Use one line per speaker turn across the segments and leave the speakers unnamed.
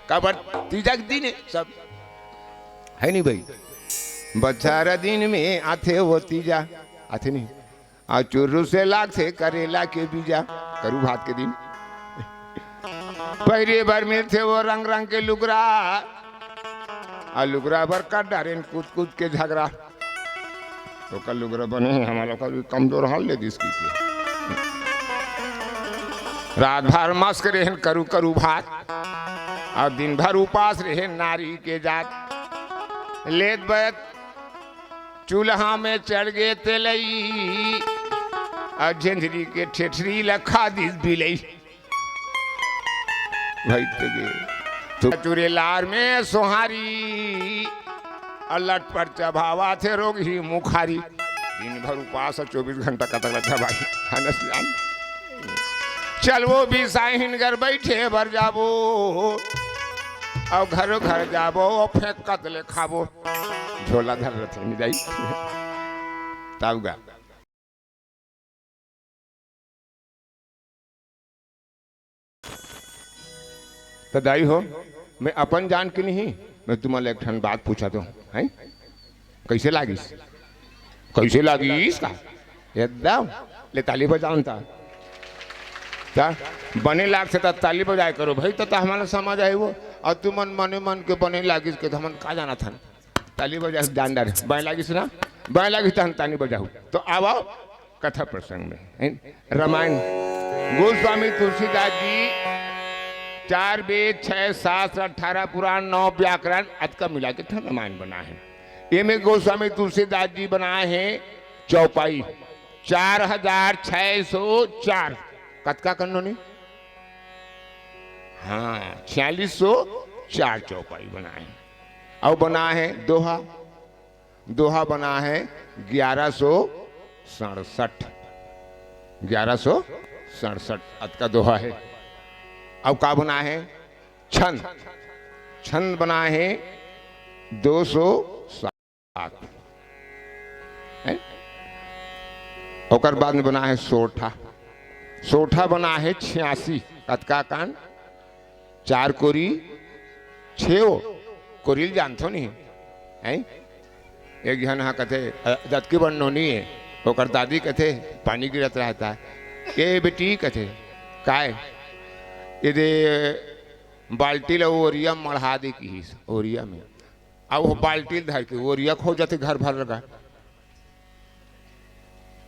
Cover तीजा के दिन है सब है नहीं भाई। बचारा दिन में आथे वो तीजा आथे नहीं आ चुर्रू से लाग से करेला के बीजा करू भात के दिन। पहले बार में थे वो रंग रंग के लुगरा और लुगरा भर काट डारे कूद कूद के झगड़ा तो कल लुगरा बने हमारा का कमजोर हाल ले दिस की रात भर मस्क रहे करू करू भात और दिन भर उपास रहे नारी के जात लेत बैत चूल्हा में चढ़ गए तेलई और झंझरी के ठेठरी लखा दिस बिलई भाई तो चूरे लार में सोहारी और लट पर चबावा थे रोग ही मुखारी दिन भर उपास 24 घंटा कतक रहता भाई। चल वो भी साहिन घर बैठे भर जाबो और घरों घर जाबो और फेंक कतले खाबो झोला धर रहे नहीं जाई ताऊगा तो दाई हो मैं अपन जान के नहीं मैं तुम्हारे एक ठन बात पूछा तो हैं कैसे लागिस का एकदम ले ताली बजाऊं था बने लाग से ताली बजाए करो भाई तो हमारा समझ आए वो और तुम मन मन के बने लागिस के तो हम का जाना था ताली बजा जानदार बाएं लागिस ना बाएं लागिस तो हम ताली बजाऊ तो आओ कथा प्रसंग में रामायण गोस्वामी तुलसीदास जी 4 वेद 6 शास्त्र 18 पुराण 9 व्याकरण अतका मिला के रामायण बना है। ये में गोस्वामी तुलसीदास जी बनाए हैं चौपाई 4604 कतका कन्नो ने हाँ 4604 चौपाई बनाए और बना है दोहा दोहा बना है 1167 अतका दोहा है। अब का बना है छंद छंद बना है 207 और बाद में बना है सोठा बना है 86 कतका कांड 4 कोरी 6 कोरिल जानते नहीं है एक जन हाँ कथे दत्की बनोनी है ओकर दादी कथे पानी गिरत रहता है ये बेटी कथे काय यदि बाल्टी ला ओरिया मढ़ा दे की ओरिया में अब वो बाल्टी धर के ओरिया खो जाते घर भर लगा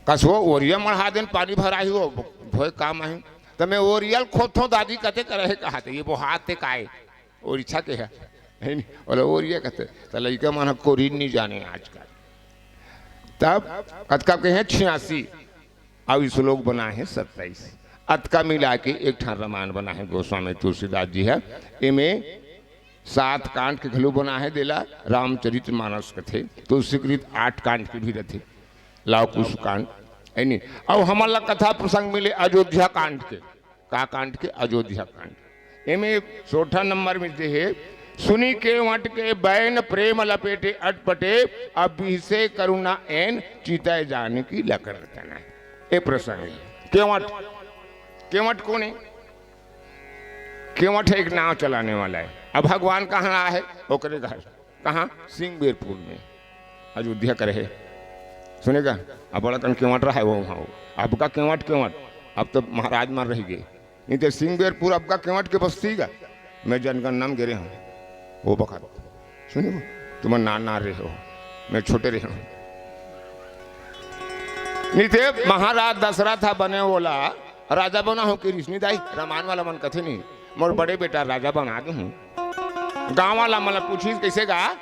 कसो ओरिया मढ़ा देन पानी भरा ही वो धोए काम है तो मैं ओरियल खोथो दादी कहते करे कहा ये वो हाथ ते काए और इच्छा के है बोले ओरिया कहते तो लड़का माना कोरी नहीं जाने आजकल तब कतका के हैं 86 अब इस लोग बना है 27 अतका मिला के एक ठान रामायण बना है गोस्वामी तुलसीदास जी है इमें 7 कांड के घलू बना है देला रामचरित मानस के थे तुलसीकृत 8 कांड के भी रहे लाव कुश कांड नहीं अब हमारा कथा प्रसंग मिले अयोध्या कांड के का कांड के अयोध्या कांड इमें 16 नंबर में है सुनी के वट के बैन प्रेम लपेटे अटपटे अब से करुणा एन चीता जाने की लकड़तना ये प्रसंग है केवट कौन है केवट एक नाव चलाने वाला है अब भगवान कहाँ है ओकरे घर कहाँ सिंहबेरपुर में अयोध्या करे है सुनेगा अब बड़ा कन केवट रहा है वो वहाँ अब का केवट अब तो महाराज मार रही गए नहीं तो सिंहबेरपुर अब का केवट के बस्तीगा मैं जनगण नाम गिरे हूँ वो बखत सुनिए तुम ना रहे हो मैं छोटे रहे हूँ नहीं थे महाराज दशरथ था बने बोला राजा बना हो कि ऋषि दाई रामायण वाला मन कथे नहीं मोर बड़े बेटा राजा बना दू हूँ गाँव वाला मतलब पूछी कैसे गा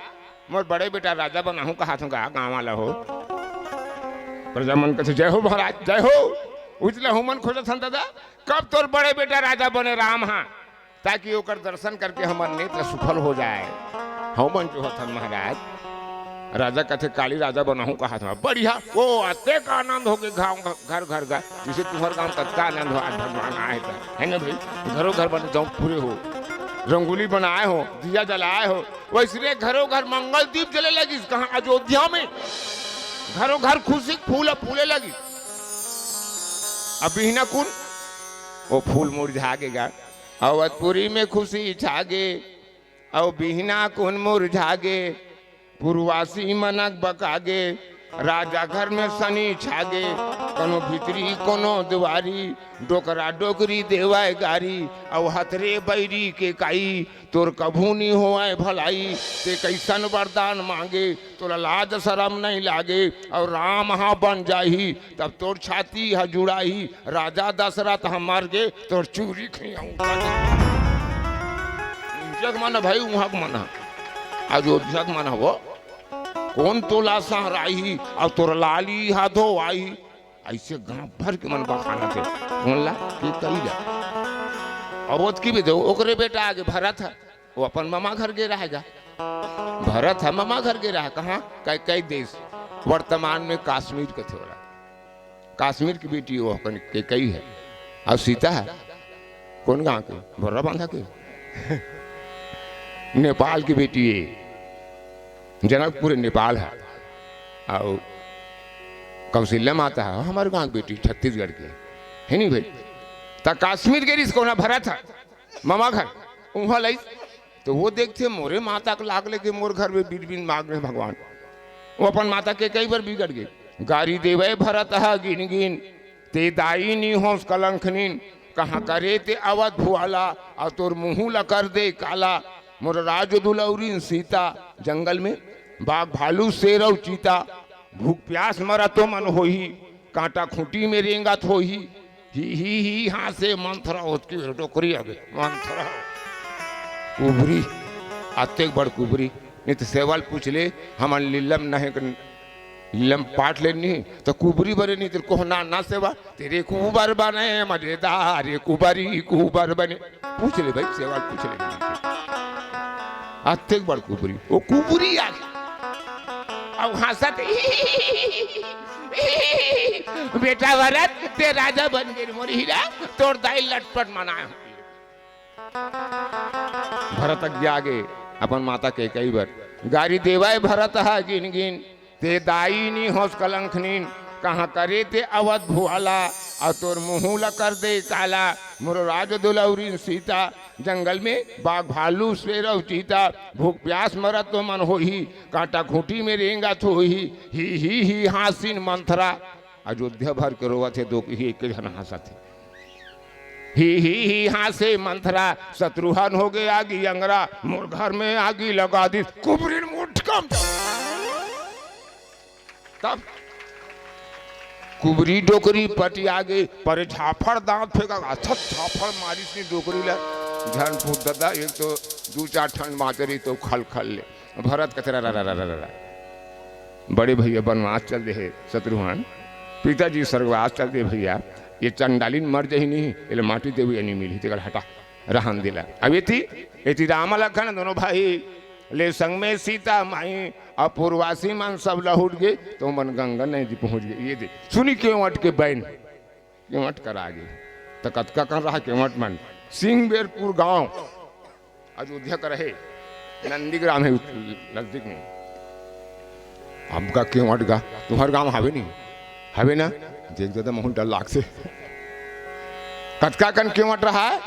मोर बड़े बेटा राजा बना हूँ कहा था गाँव वाला हो प्रजा मन कथे जय हो महाराज जय हो उजले हो मन खोजा था दादा कब तोर बड़े बेटा राजा बने राम हाँ ताकि ओकर दर्शन करके हमार नेत्र सुफल हो जाए हम मन जो था महाराज राजा कथे काली राजा बनाऊं कहा था बढ़िया वो आते का आनंद हो गए घर घर का जिसे तुम्हारे गाँव तक का आनंद हो आज भगवान आए है ना भाई घरों घर बने जाऊँ पूरे हो रंगोली बनाए हो दिया जलाए हो वैसे घरों घर मंगल दीप जले लगी कहाँ अयोध्या में घरों घर खुशी फूल फूले लगी अभी ना कुन वो फूल मुरझागेगा अवधपुरी में खुशी छागे और बिहना कुन मुरझागे पूर्वासी मनक बकागे राजा घर में सनी छागे कनो भीतरी कोनो दुआरी डोकरा डोकरी देवाय गारी और हथरे बैरी के काई तोर कभू नहीं होए भलाई ते कैसन वरदान मांगे तोरा लाज शरम नहीं लागे और राम हाँ बन जाही तब तोर छाती हा जुड़ाही राजा दशरथ हम मर गे तोर चूरी खियाऊं जग मन भाई वहाँ मन अयोध्या मन हो कौन तोला सहराई और तोर लाली हाथो आई ऐसे गांव भर के मन बखाना थे कौन ला कि कही जा अवध की भी दो ओकरे बेटा आगे भरत है वो अपन मामा घर गे रहेगा भरत है मामा घर गे रहा कहाँ कई कई देश वर्तमान में कश्मीर के थे कश्मीर की बेटी वो के कई है और सीता है कौन गांव के भर्रा बांधा के नेपाल की बेटी है जनकपुर नेपाल है और कौशल्या माता है हमारे गांव की बेटी छत्तीसगढ़ की है नहीं भाई ता कश्मीर के रिस कोना भरत है मामा घर वहाँ लाई तो वो देखते मोरे माता को लाग लेके मोर घर में बीर बीन मांग रहे भगवान वो अपन माता के कई बार बिगड़ गए गारी देवे भरत है गिन गिन ते दाई नी होश कलंखनीन कहाँ करे ते अवध भुआला और तोर मुँह ला कर दे काला मोर राज दुलौरी सीता जंगल में बाघ भालू शेर और चीता भूख प्यास मरा तो मन हो ही कांटा खूंटी में रेंगा थो ही हाँ से मंथरा उसकी टोकरी आ गई मंथरा कुबरी आते बड़ कुबरी नहीं तो सेवाल पूछ ले हम लीलम नहीं लीलम पाट लेनी तो कुबरी बने नहीं तेरे को ना सेवा तेरे कुबर बने मजेदार कुबरी कुबर बने पूछ ले भाई सेवाल पूछ ले आते बड़ कुबरी वो कुबरी आ अब हंसत बेटा भरत ते राजा बन गए मोर हीरा तोड़ दाई लटपट मनाए भरत आगे अपन माता के कई बार गारी देवाय भरत है गिन गिन ते दाई नी होश कलंखनीन कहाँ करे ते अवध भुआला और तोर मुँह ला कर दे काला मोर राज दुलौरी सीता जंगल में बाघ भालू शेर और चीता भूख प्यास मरत तो मन हो ही कांटा खूंटी में रेंगा थो ही हासिन मंथरा अयोध्या भर के रोवा थे दो ही एक जन हंसा थे ही हासे मंथरा शत्रुघ्न हो गए आगी अंगरा मोर घर में आगी लगा दी कुबरी मुठ कम तब कुबरी डोकरी पटी आगे पर झाफड़ दांत फेंका अच्छा झाफड़ मारी थी डोकरी ला झन फूट दादा एक तो दो चार ठंड मातरी तो खल खल ले भरत कतरा रा रा रा रा रा बड़े भैया बनवास चल दे शत्रुघ्न पिताजी स्वर्गवास चल दे भैया ये चंडालीन मर जाही नहीं इले माटी देवी नहीं मिली तेकर हटा रहन दिला अब ये राम लखन दोनों भाई ले संग में सीता माई अपूर्वासी मन सब लहुट गए तो मन गंगा नहीं जी पहुंच गए ये दे सुनी क्यों अट के बैन क्यों अट कर आगे तो कतका कर रहा क्यों अट मन सिंहबेरपुर गांव अयोध्या का रहे नंदीग्राम है नजदीक में हमका क्यों अट गा तुम्हारे गांव हावे नहीं हावे ना देख दादा मोहन डर लाख से कतका कन क्यों अट रहा है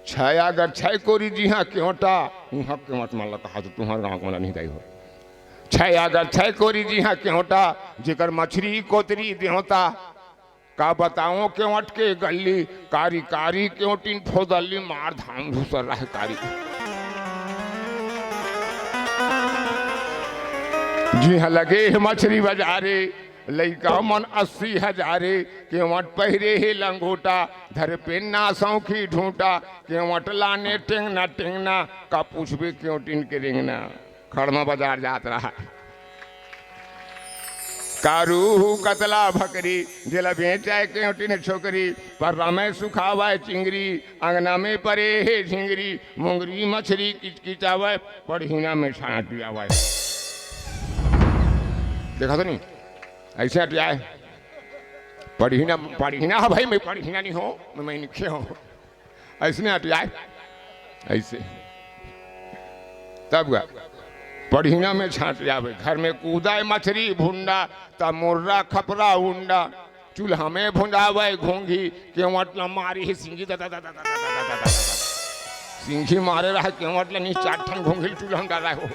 छह अगर छह कोरी जी हाँ क्योंटा वहाँ क्यों अट मान कहा तो तुम्हारे गाँव को नहीं दाई हो छह अगर छह कोरी जी हाँ क्योंटा जिकर मछली कोतरी देहोता का बताओ क्यों अटके गली कारी कारी क्यों टीन फोदली मार धाम घुसर रहा है कारी जी हाँ लगे मछली बाजारे लैका मन 80,000 केवट पहरे हे लंगोटा धर पे ना सौखी ढूंढा केवट लाने टेंगना टेंगना का पूछबे क्यों टिन के रेंगना खड़मा बाजार जात रहा कारू कतला भकरी जिला बेचाए क्यों टिन छोकरी पर रमे सुखावा चिंगरी अंगना में परे हे झिंगरी मुंगरी मछली किचकिचावे पढ़ीना में छाट लिया देखा तो नहीं ऐसे हटियाए पढ़ीना है भाई मैं पढ़ीना नहीं हो मैं निखे हो ऐसे नहीं हटियाए ऐसे तब पढ़ीना में छाट जावे घर में कूदाए मछली भुंडा तब मुर्रा खपरा उंडा चूल्हा में भुंजावे घोंगी क्यों अटला मारी ही सिंगी सिंघी मारे रहा क्यों मतलब नहीं 4 ठन घोंघिल टूल डाला हो।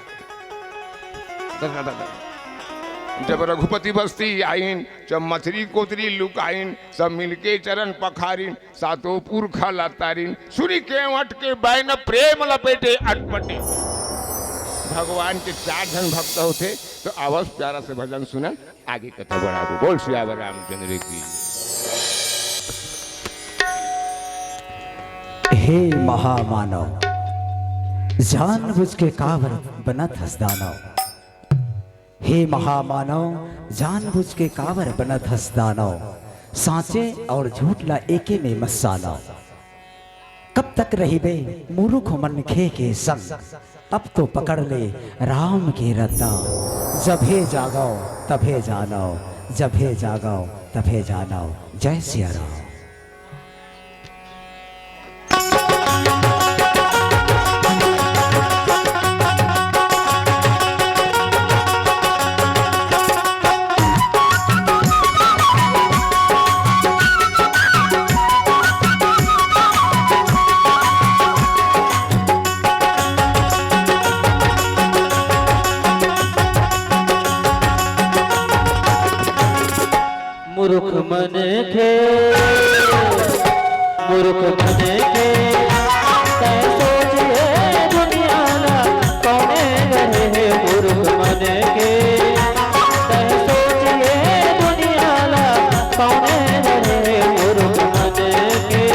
जब रघुपति बस्ती आइन, जब मछली कोतरी लुकाइन, सब मिलके चरण पखारिन, सातों पुरखा लातारिन, सुरी केवट के बैन प्रेम लपेटे अटपटे। भगवान के 4 जन भक्त होते तो आवाज प्यारा से भजन सुना आगे कथा बढ़ाबो। बोल सियावर रामचंद्र की।
हे महामानव, जानबूझ के कावर बनत हंस दानव। हे महामानव, जानबूझ के कावर बनत हंस दानव। सांचे और झूठ ला एके में मसाला। कब तक रही बे मूर्ख मन खे के संग, अब तो पकड़ ले राम के रत्ता। जभे जागो तभे जानो, जभे जागो तभे जानो। जय सिया राम।
मूर्ख मन के तै सोचिए दुनिया ला कौने रहे। मूर्ख मन के तै सोचिए दुनिया ला कौने रहे। मूर्ख मन के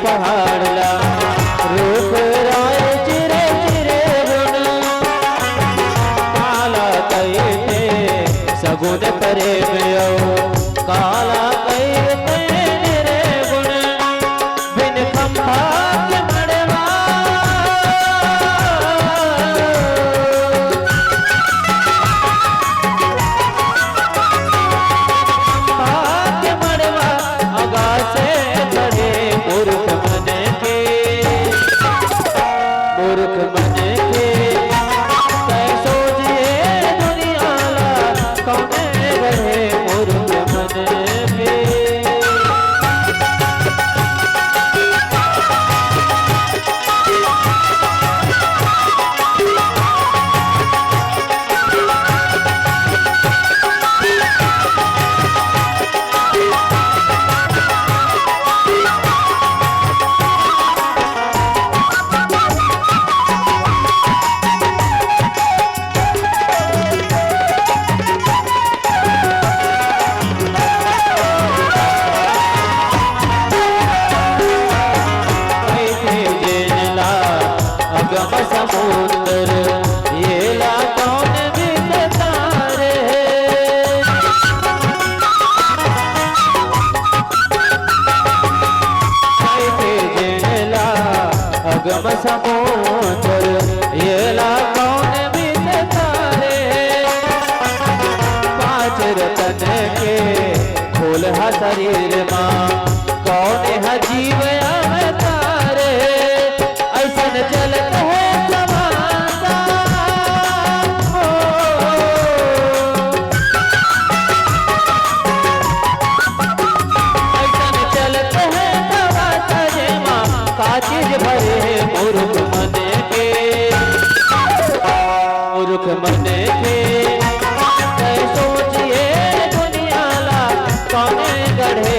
पहाड़ला रूप राय चिरे चिरे गुण। काला कहते सगुन करे में, काला कहते निरे गुण। बिन खंभा के मड़वा के मड़वा आगा से चढ़े। मूर्ख मन के तै सोचिए दुनिया ला कौने रहे। मूर्ख मन के समुद्र ये ला कौन दिखता रे। जेला अगम समुद्र ये ला कौन दिखता रे। 5 रतन के खोल हा शरीर माँ, कौन है जीव अवतारे। ऐसन चलत है समासा हो। ऐसन चलत है समासा जेमा का चीज भरे। मूर्ख मन के तै सोचिए दुनिया ला कौने गढ़े।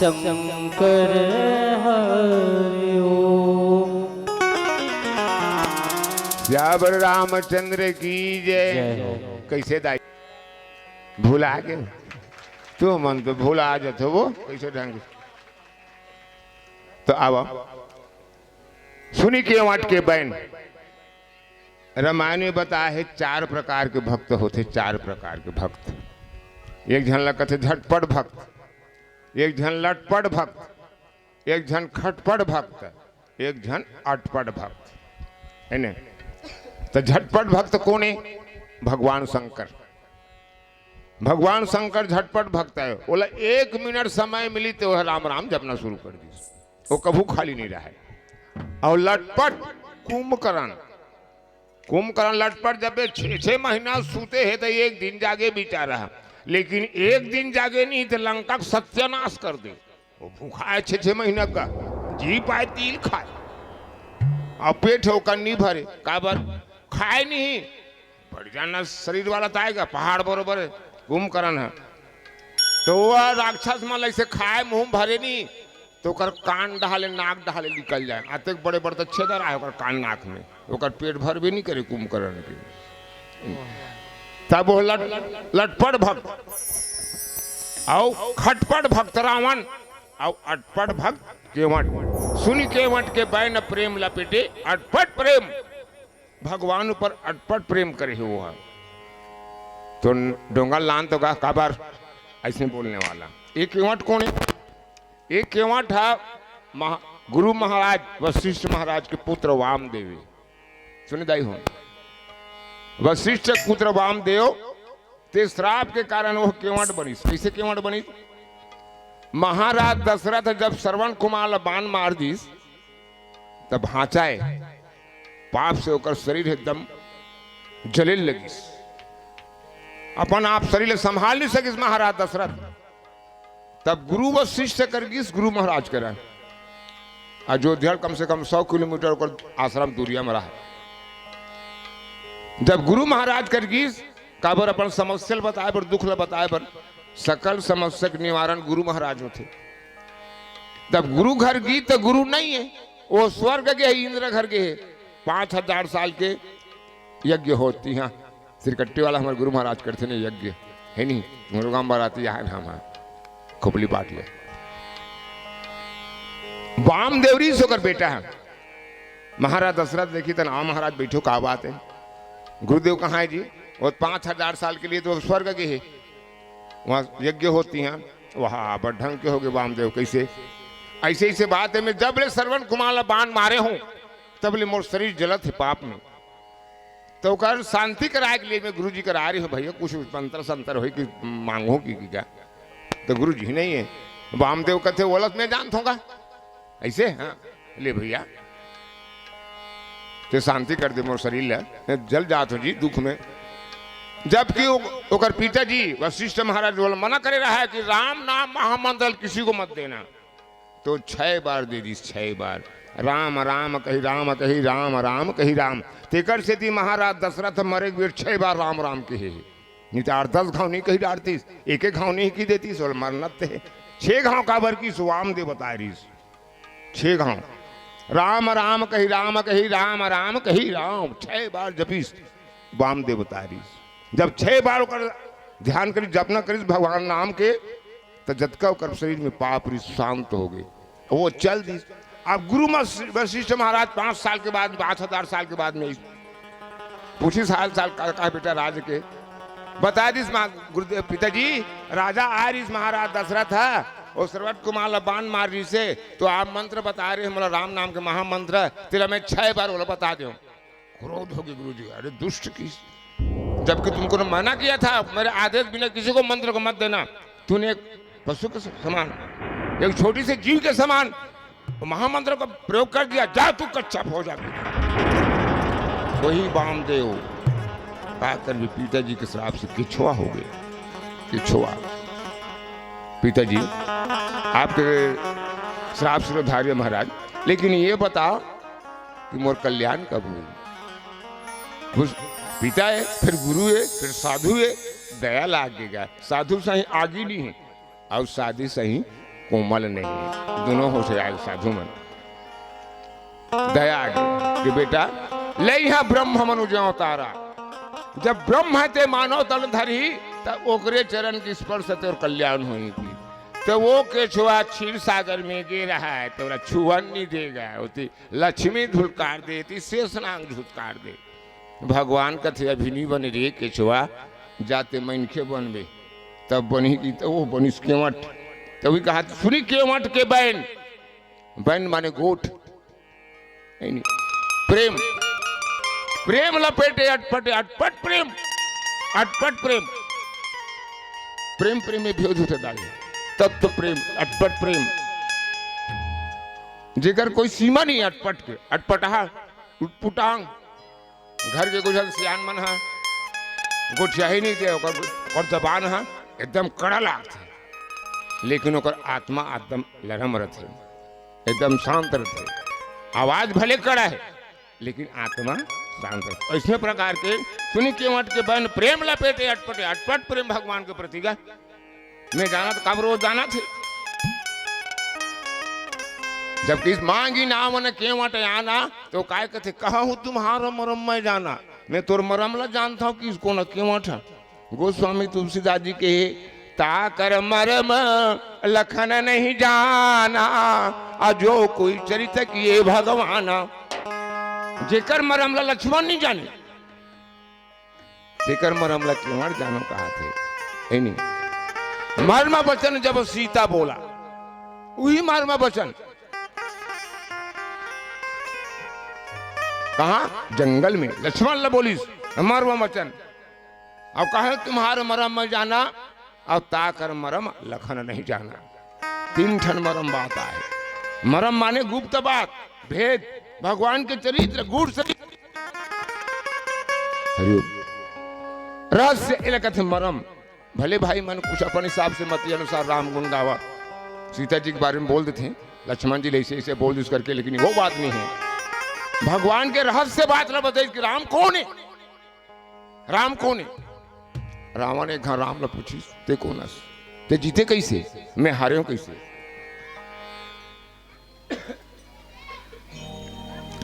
शंकर हरि ओम।
श्यावर रामचंद्र की जय।
जय हो।
कैसे दाई भूला के तू मन तो भूला जाते वो कैसे ढंग तो अब सुनी के वाट के बहन रामायण में बताया है 4 प्रकार के भक्त होते। 4 प्रकार के भक्त। एक झन लगते झटपट भक्त, एक झन लटपट भक्त, एक झन खटपट भक्त, एक झन अटपट भक्त है ना। तो झटपट भक्त कौन है? भगवान शंकर। भगवान शंकर झटपट भक्त है। बोला 1 मिनट समय मिली तो वह राम राम जपना शुरू कर दी, वो कभू खाली नहीं रहा है। और लटपट कुंभकर्ण। कुंभकर्ण लटपट जब 6 महीना सूते है तो 1 दिन जागे बीता रहा, लेकिन 1 दिन जागे नहीं तो लंका का सत्यानाश कर दे। वो भूखा है 6 महीना का, जी पाए तिल खाए और पेट होकर नहीं भरे, काबर खाए नहीं बढ़ जाना शरीर वाला तो आएगा। पहाड़ बरोबर है, कुंभकर्ण है तो वह राक्षस माल ऐसे खाए मुंह भरे नहीं तो कर कान डहाले नाक डहाले निकल जाए। आते बड़े बड़े तो छेदर आए कान नाक में, ओकर पेट भर भी नहीं करे कुंभकर्ण के। तब वो लटपट भक्त और खटपट भक्त रावण और अटपट भक्त केवट। सुनी केवट के बैन प्रेम लपेटे अटपट प्रेम। भगवान ऊपर अटपट प्रेम करे हुए है तो डोंगा लान तो का बार ऐसे बोलने वाला। एक केवट कौन है? एक केवट है गुरु महाराज वशिष्ठ महाराज के पुत्र वामदेव। सुने दाई हो, वशिष्ठ पुत्र वामदेव ते श्राप के कारण वो केवट बनी। कैसे केवट बनी? महाराज दशरथ जब श्रवण कुमार बाण मार दी तब हाचाए पाप से होकर शरीर एकदम जले लगी। अपन आप शरीर संभाल नहीं सकिस महाराज दशरथ। तब गुरु वशिष्ठ कर गिस गुरु महाराज करा। अयोध्या कम से कम 100 किलोमीटर कर आश्रम दूरिया में रहा। जब गुरु महाराज कर गिस काबर अपन समस्या बताए पर दुख ल बताए पर सकल समस्या के निवारण गुरु महाराज होते। तब गुरु घर गी तो गुरु नहीं है, वो स्वर्ग के इंद्र घर के है। 5000 साल के यज्ञ होती हैं। सिरकट्टी वाला हमारे गुरु महाराज करते नहीं यज्ञ है नहीं। मुर्गाम बराती है हम खोपली पाट ले। वामदेवरी सोकर बेटा है महाराज दशरथ। देखी तो नाम महाराज बैठो का बात है। गुरुदेव कहाँ है जी? वो 5000 साल के लिए तो स्वर्ग के है, वहाँ यज्ञ होती हैं। वहाँ बड़ ढंग के हो गए वामदेव। कैसे? ऐसे ऐसे बात है। मैं जब ले श्रवण कुमार बाण मारे हूँ तब ले मोर शरीर जलत है पाप में। तो कर शांति कराए के लिए मैं गुरु जी करा रही हूँ भैया, कुछ मंत्र संतर हो कि मांगो की क्या? तो गुरु जी नहीं है। वामदेव कहते ओलत में जानता होगा ऐसे। हाँ ले भैया तो शांति कर दे मोर शरीर ले, जल जात हो जी दुख में। जबकि ओकर पिताजी वशिष्ठ महाराज बोल मना करे रहा है कि राम नाम महामंत्र किसी को मत देना। तो 6 बार दे दी। 6 बार राम राम कही राम कही राम राम कही राम। तेकर से थी महाराज दशरथ मरे बेर 6 बार राम राम कहे। नहीं तो 8-10 घाव नहीं कही डारती, एक घाव नहीं की देती सोल मरनत थे। 6 घाव काबर की सुवामदेव बता रही। 6 घाव राम राम कही राम कही राम राम कही राम 6 बार जपीस वामदेव बता रही। जब 6 बार कर ध्यान करी जपना करी भगवान नाम के तो जतका कर शरीर में पाप शांत हो गए। वो चल दी। अब गुरु वशिष्ठ महाराज 5 साल के बाद 5000 साल के बाद में पूछी साल का बेटा राज के बता दी गुरुदेव पिताजी राजा आ रही महाराज दशरथ है और श्रवण कुमार बाण मार रही से तो आप मंत्र बता रहे हैं राम नाम के महामंत्र तेरा मैं 6 बार बोला बता दो। क्रोध हो गए गुरु जी। अरे दुष्ट की, जबकि तुमको ने मना किया था मेरे आदेश बिना किसी को मंत्र को मत देना। तूने एक पशु के समान, एक छोटी से जीव के समान महामंत्र का प्रयोग कर दिया। जा तू कच्चा हो जा। वही वामदेव आकर भी पिताजी के श्राप से किछुआ हो गए। किछुआ पिताजी आपके श्राप से धार्य महाराज, लेकिन ये बताओ कि मोर कल्याण कब हुई? पिता है, फिर गुरु है, फिर साधु है, दया लागेगा। साधु सही आगे नहीं है और साधी सही कोमल नहीं, दोनों हो से आए साधु मन दया कि बेटा ले यहाँ ब्रह्म मनुज अवतारा, जब ब्रह्म है ते मानव तन धरी तब ओकरे चरण की स्पर्श से और कल्याण हुई थी। तो वो केछुआ क्षीर सागर में गे रहा है तो छुअन नहीं देगा, होती लक्ष्मी धुलकार देती शेषनांग धुलकार दे। भगवान कथे अभिनी बन रे केछुआ जाते मनखे बनबे तब बनी की तो वो बनिस केवट, तभी कहा सुनी केवट के बैन, बैन माने गोठ, प्रेम प्रेम लपेटे अटपटे अटपट प्रेम, अटपट प्रेम, प्रेम प्रेम में भेद होते डाले तत्व प्रेम अटपट प्रेम, जेकर कोई सीमा नहीं अटपट के, अटपटहा उटपुटांग घर के गुजर सियान मन हा गोठिया ही नहीं थे और जबान हा एकदम कड़ा लागत है, लेकिन ओकर आत्मा एकदम लरम रहते, एकदम शांत रहते, आवाज भले कड़ा है लेकिन आत्मा शांत है। इसमें प्रकार के सुनी केवट के बन प्रेम लपेटे अटपटे अटपट प्रेम भगवान के प्रति का मैं जाना तो कब रोज जाना थे, जब किस मांगी नाम न केवट आना तो काय कहते कहा हूँ तुम्हारा मरम मैं जाना, मैं तोर मरम ला जानता हूँ किसको न केवट है। गोस्वामी तुलसीदास जी के ताकर मरम लखन नहीं जाना, अजो कोई चरित किए भगवाना, जेकर मरम ला लक्ष्मण नहीं जाने, जेकर मरम ला केवट जानो कहा थे नहीं। मर्म वचन जब सीता बोला वही मर्म वचन कहा जंगल में लक्ष्मण ला बोलिस मर्म वचन, अब कहे तुम्हारे मरम में जाना और ताकर मरम लखन नहीं जाना, तीन ठन मरम बात आए, मरम माने गुप्त बात भेद भगवान के चरित्र गूढ़ चरित्र रहस्य इलाकत मरम, भले भाई मन कुछ अपने हिसाब से मत अनुसार राम गुण गावा, सीता जी के बारे में बोल देते लक्ष्मण जी ऐसे ऐसे बोल दिस करके, लेकिन वो बात नहीं है, भगवान के रहस्य बात न बताई कि राम कौन है, राम कौन है। रावण एक घर राम ला पूछी ते कौन है, ते जीते कैसे, मैं हारे हूं कैसे,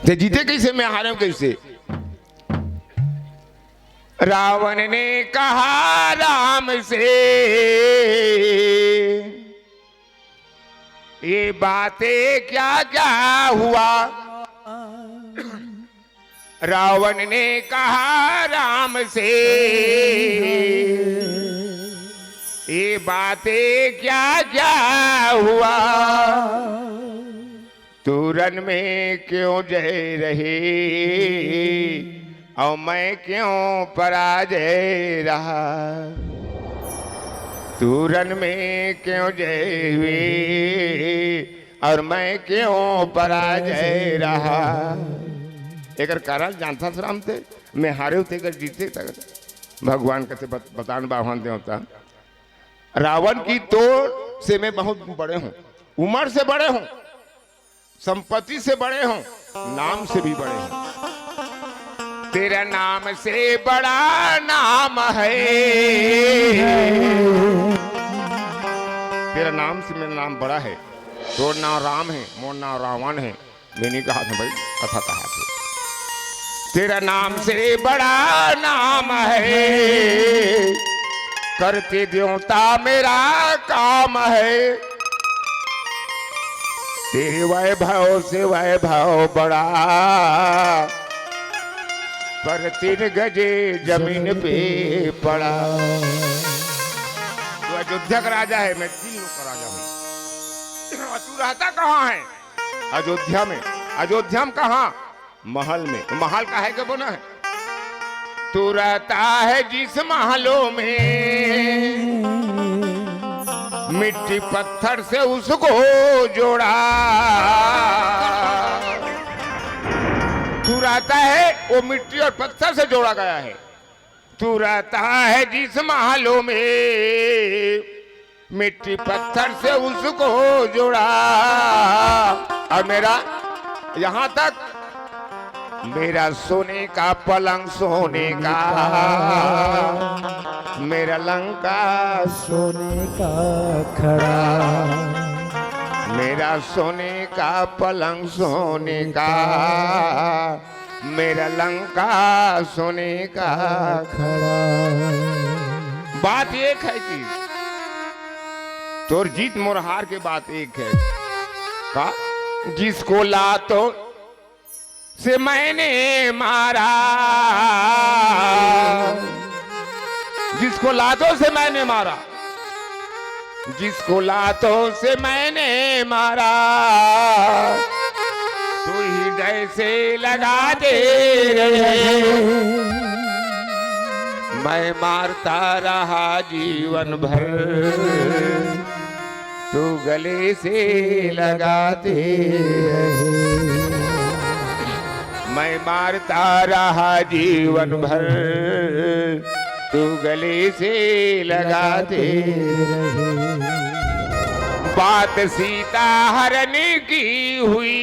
ते जीते कैसे मैं हारे हूं कैसे। रावण ने कहा राम से ये बातें क्या क्या हुआ, रावण ने कहा राम से ये बातें क्या क्या हुआ, तू रन में क्यों जय रहे और मैं क्यों पराजय रहा, तू रन में क्यों जय हुए और मैं क्यों पराजय रहा। एक कारण जानता राम थे मैं हारे होते कर जीते तक भगवान कहते बतान बाहन देवता, रावण की तोड़ से मैं बहुत बड़े हूं, उम्र से बड़े हूं, संपत्ति से बड़े हूं, नाम से भी बड़े हूं, तेरा नाम से बड़ा नाम है, तेरा नाम से मेरा नाम बड़ा है, तोर नाम राम है मोर नाम रावण है, मैंने कहा था भाई कथा कहा थे, तेरा नाम से बड़ा नाम है, करते देवता मेरा काम है, तेरे वैभव से वैभव बड़ा, पर 3 गजे जमीन पे पड़ा। तो अयोध्या का राजा है, मैं 3 लोग का राजा हूँ। तू रहता कहाँ है? अयोध्या में। अयोध्या में कहाँ? महल में। महल का है क्या बना है? तू रहता है जिस महलों में मिट्टी पत्थर से उसको जोड़ा, तू रहता है वो मिट्टी और पत्थर से जोड़ा गया है। तू रहता है जिस महलों में मिट्टी पत्थर से उसको जोड़ा, और मेरा यहाँ तक मेरा सोने का पलंग सोने का, मेरा लंका
सोने का खड़ा।
मेरा सोने का पलंग सोने का, मेरा लंका सोने का
खड़ा।
बात एक है कि तोर जीत मोर हार के बात एक है का, जिसको लातों से मैंने मारा, जिसको लातों से मैंने मारा, जिसको लातों से मैंने मारा, तू हृदय से लगा दे रहे, मैं मारता रहा जीवन भर, तू गले से लगाते रहे, मैं मारता रहा जीवन भर, तू गले से लगाते रहे। बात सीता हरण की हुई,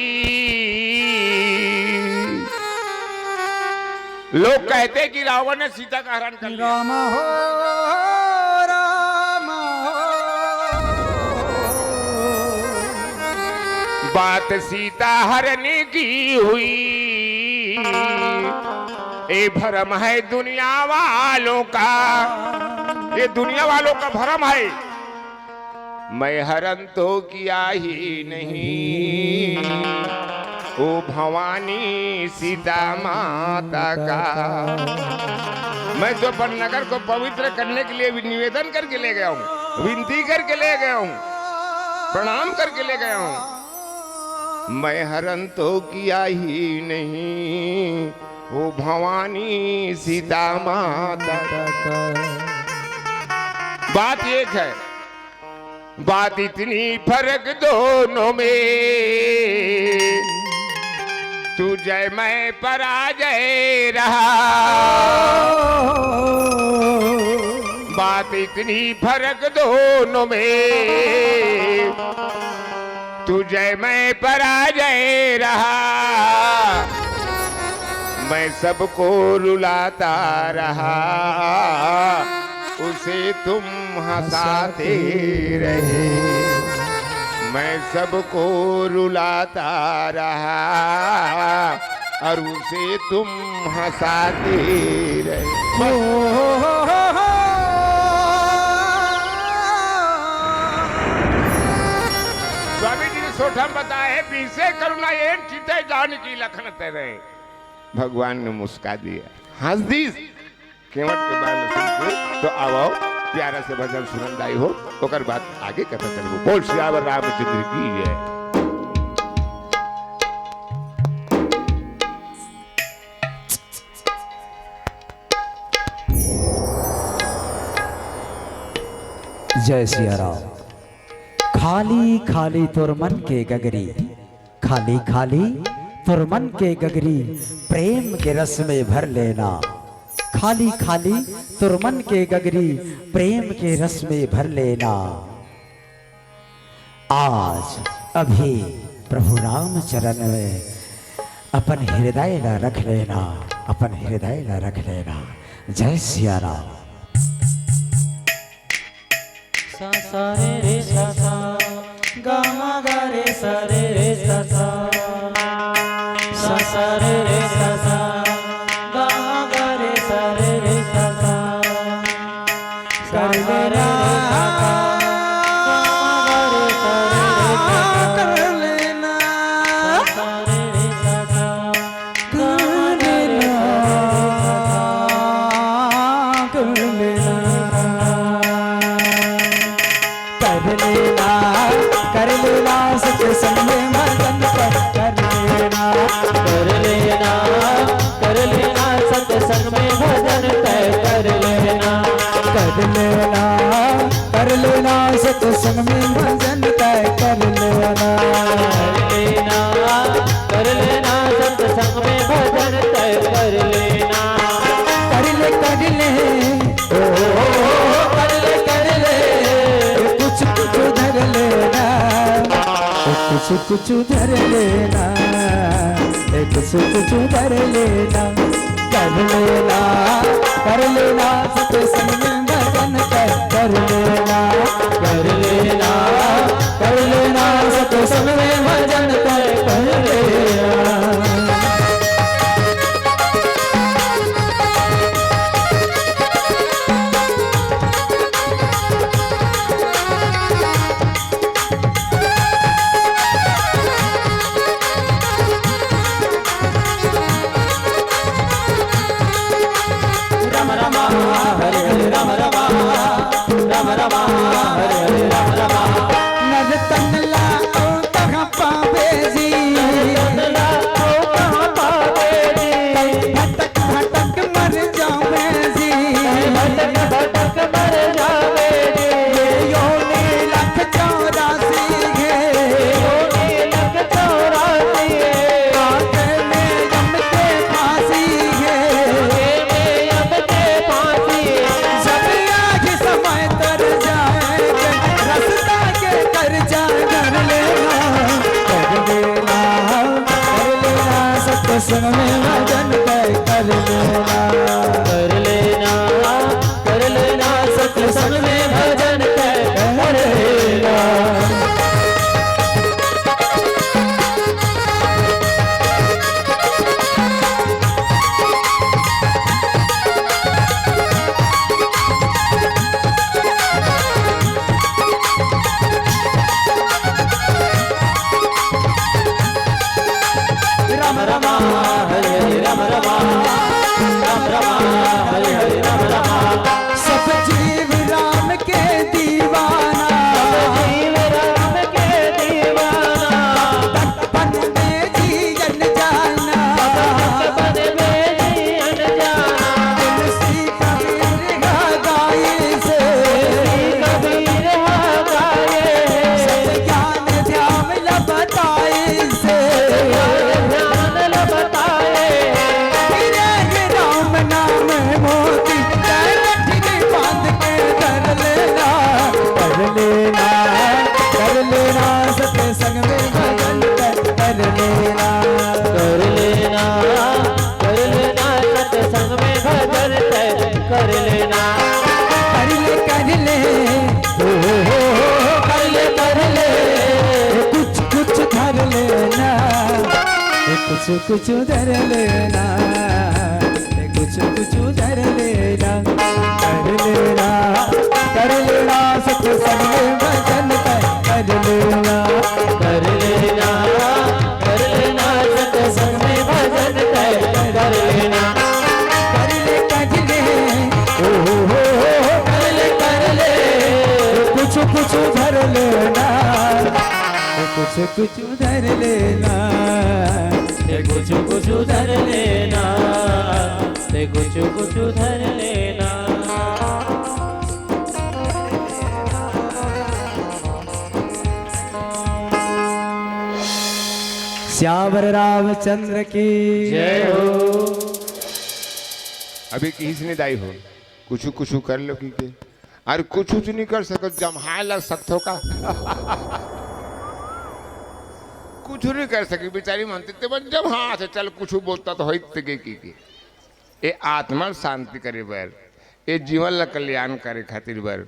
लोग कहते कि रावण ने सीता का हरण कर लिया।
राम हो राम हो,
बात सीता हरण की हुई, ये भरम है दुनिया वालों का, ये दुनिया वालों का भरम है, मैं हरण तो किया ही नहीं, ओ भवानी सीता माता का। मैं तो नगर को पवित्र करने के लिए निवेदन करके ले गया हूँ, विनती करके ले गया हूँ, प्रणाम करके ले गया हूँ, मैं हरण तो किया ही नहीं, ओ भवानी सीता माता का। बात एक है, बात इतनी फर्क दोनों में, तू जय मैं पराजय रहा, बात इतनी फर्क दोनों में, तू जय मैं पराजय रहा, मैं सबको रुलाता रहा, उसे तुम हंसाते रहे, मैं सबको रुलाता रहा, और उसे तुम हंसाते रहे। स्वामी जी ने सोठम बताए, पीछे करुणा ये चिते जान की लखन तेरे, भगवान ने मुस्का दिया, हंस दी केवट के बारे में सुन के, तो आओ प्यारा से भजन सुनंदाई हो, ओकर बाद आगे कथा चलबो। बोल सियावर रामचंद्र की जय।
जय सिया राम। खाली खाली तुर मन के गगरी, खाली खाली तुर मन के गगरी, प्रेम के रस में भर लेना, खाली खाली तुर मन के गगरी, प्रेम के रस में भर लेना। आज अभी प्रभु राम चरण में अपन हृदय ला रख लेना, अपन हृदय ला रख लेना। जय सिया राम।
सा सा रे रे सा सा, गा मा गा रे सा रे रे सा सा, सा सा रे रे सा सा, गा मा गा रे सा रे रे सा सा, कर लेना कर लेना, सा रे रे सा सा, कर लेना कर लेना, कर लेना सत्य संग में भजन कर लेना, कर लेना कर लेना सत्य संग में भजन कर लेना, कर लेना कर लेना सत्य संग में भजन कर लेना, कर लेना सत्य संग में भजन कर लेना, कर ले कर ले कर ले कुछ कुछ धर लेना, कुछ कुछ धर लेना, कुछ कुछ धर लेना, कर लेना सत्य संग में भजन कर लेना, कर लेना कर लेना सत्य
सत्संग में भजन कर लेना,
कर लेना, कर लेना, सत्संग में भजन कर लेना। राम रमा हरे हरे राम रमा, राम रमा हरे हरे राम रमा।
सब जीव राम के दीवाना,
जीव राम के दीवाना,
बचपन में जीवन जाना,
बचपन में जीवन जाना।
तुलसी कबीर गाए से,
कबीर गाए
सब ज्ञान ध्यान बताए से,
ध्यान बताए।
राम नाम मोती गठरी बांध के कर लेना, कर लेना, कर लेना, सत्संग में भजन कर लेना,
कर लेना, कर लेना, सत्संग में भजन कर लेना।
कर ले, कर ले,
हो कर ले, कर ले।
कुछ कुछ धर लेना, कुछ कुछ धर लेना, कुछ कुछ धर लेना, कर लेना, कर लेना, सत्संग में भजन कर लेना,
कर लेना, कर लेना, सत्संग में भजन कर लेना।
कर ले, कर ले,
हो कर ले, कर ले।
कुछ कुछ धर लेना, कुछ कुछ धर लेना,
कुछ कुछ धर लेना, कुछ कुछ धर लेना।
श्यावर रामचंद्र की
जय हो।
अभी किसी दाई हो कुछ कुछ कर लो की के अरे कुछ नहीं कर सको जमहाए लग सकते का कुछ नहीं कर सकी बेचारी मानती थे बस जब हाँ से चल कुछ बोलता तो होई की ये आत्मा शांति करे बर ये जीवन ला कल्याण करे खातिर बर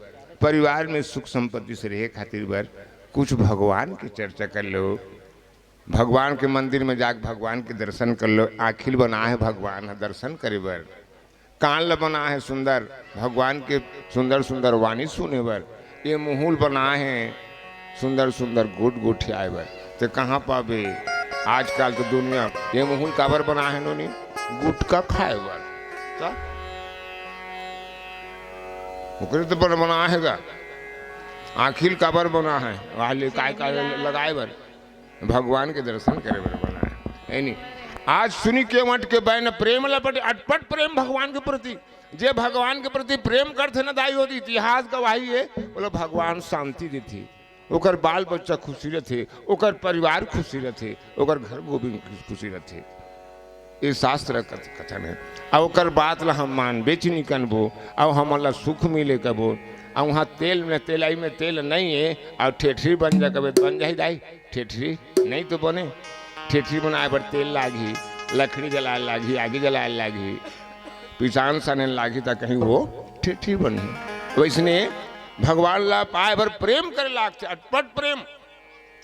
परिवार में सुख संपत्ति से रहे खातिर बर कुछ भगवान की चर्चा कर लो भगवान के मंदिर में जाकर भगवान के दर्शन कर लो आखिल बना है भगवान है दर्शन करे बर कान ल बना है सुंदर भगवान के सुंदर सुंदर वाणी सुने बर ये मुहुल बना है सुंदर सुंदर गुट गुठियाए बर तो कहाँ पावे आजकल तो दुनिया ये मुहुल काबर बना है नोनी गुटका खाए बर ओकरे तो बना है आखिल काबर बना है वाले काय लगाए बर भगवान के दर्शन करे बर बना है नहीं आज सुनी के मठ के बैन प्रेम लपट अटपट प्रेम भगवान के प्रति जे भगवान के प्रति प्रेम करते न दाई होती इतिहास गवाही है बोलो भगवान शांति देती ओकर बाल बच्चा खुशी रहते ओकर परिवार खुशी रहते ओकर घर वो भी खुशी रहते ये शास्त्र कथन है और ओकर बात ला हम मान बेचनी कनबो और हमारा सुख मिले कबो और वहाँ तेल में तेलाई में तेल नहीं है और ठेठरी बन जा कबे बन जाए दाई ठेठरी नहीं तो बने ठेठरी बनाए पर तेल लागी लकड़ी जलाए लागी आगे जलाए लागी पिसान सने लागी था कहीं वो ठेठरी बनी वैसने भगवान ला पाए भर प्रेम करे लाग अटपट प्रेम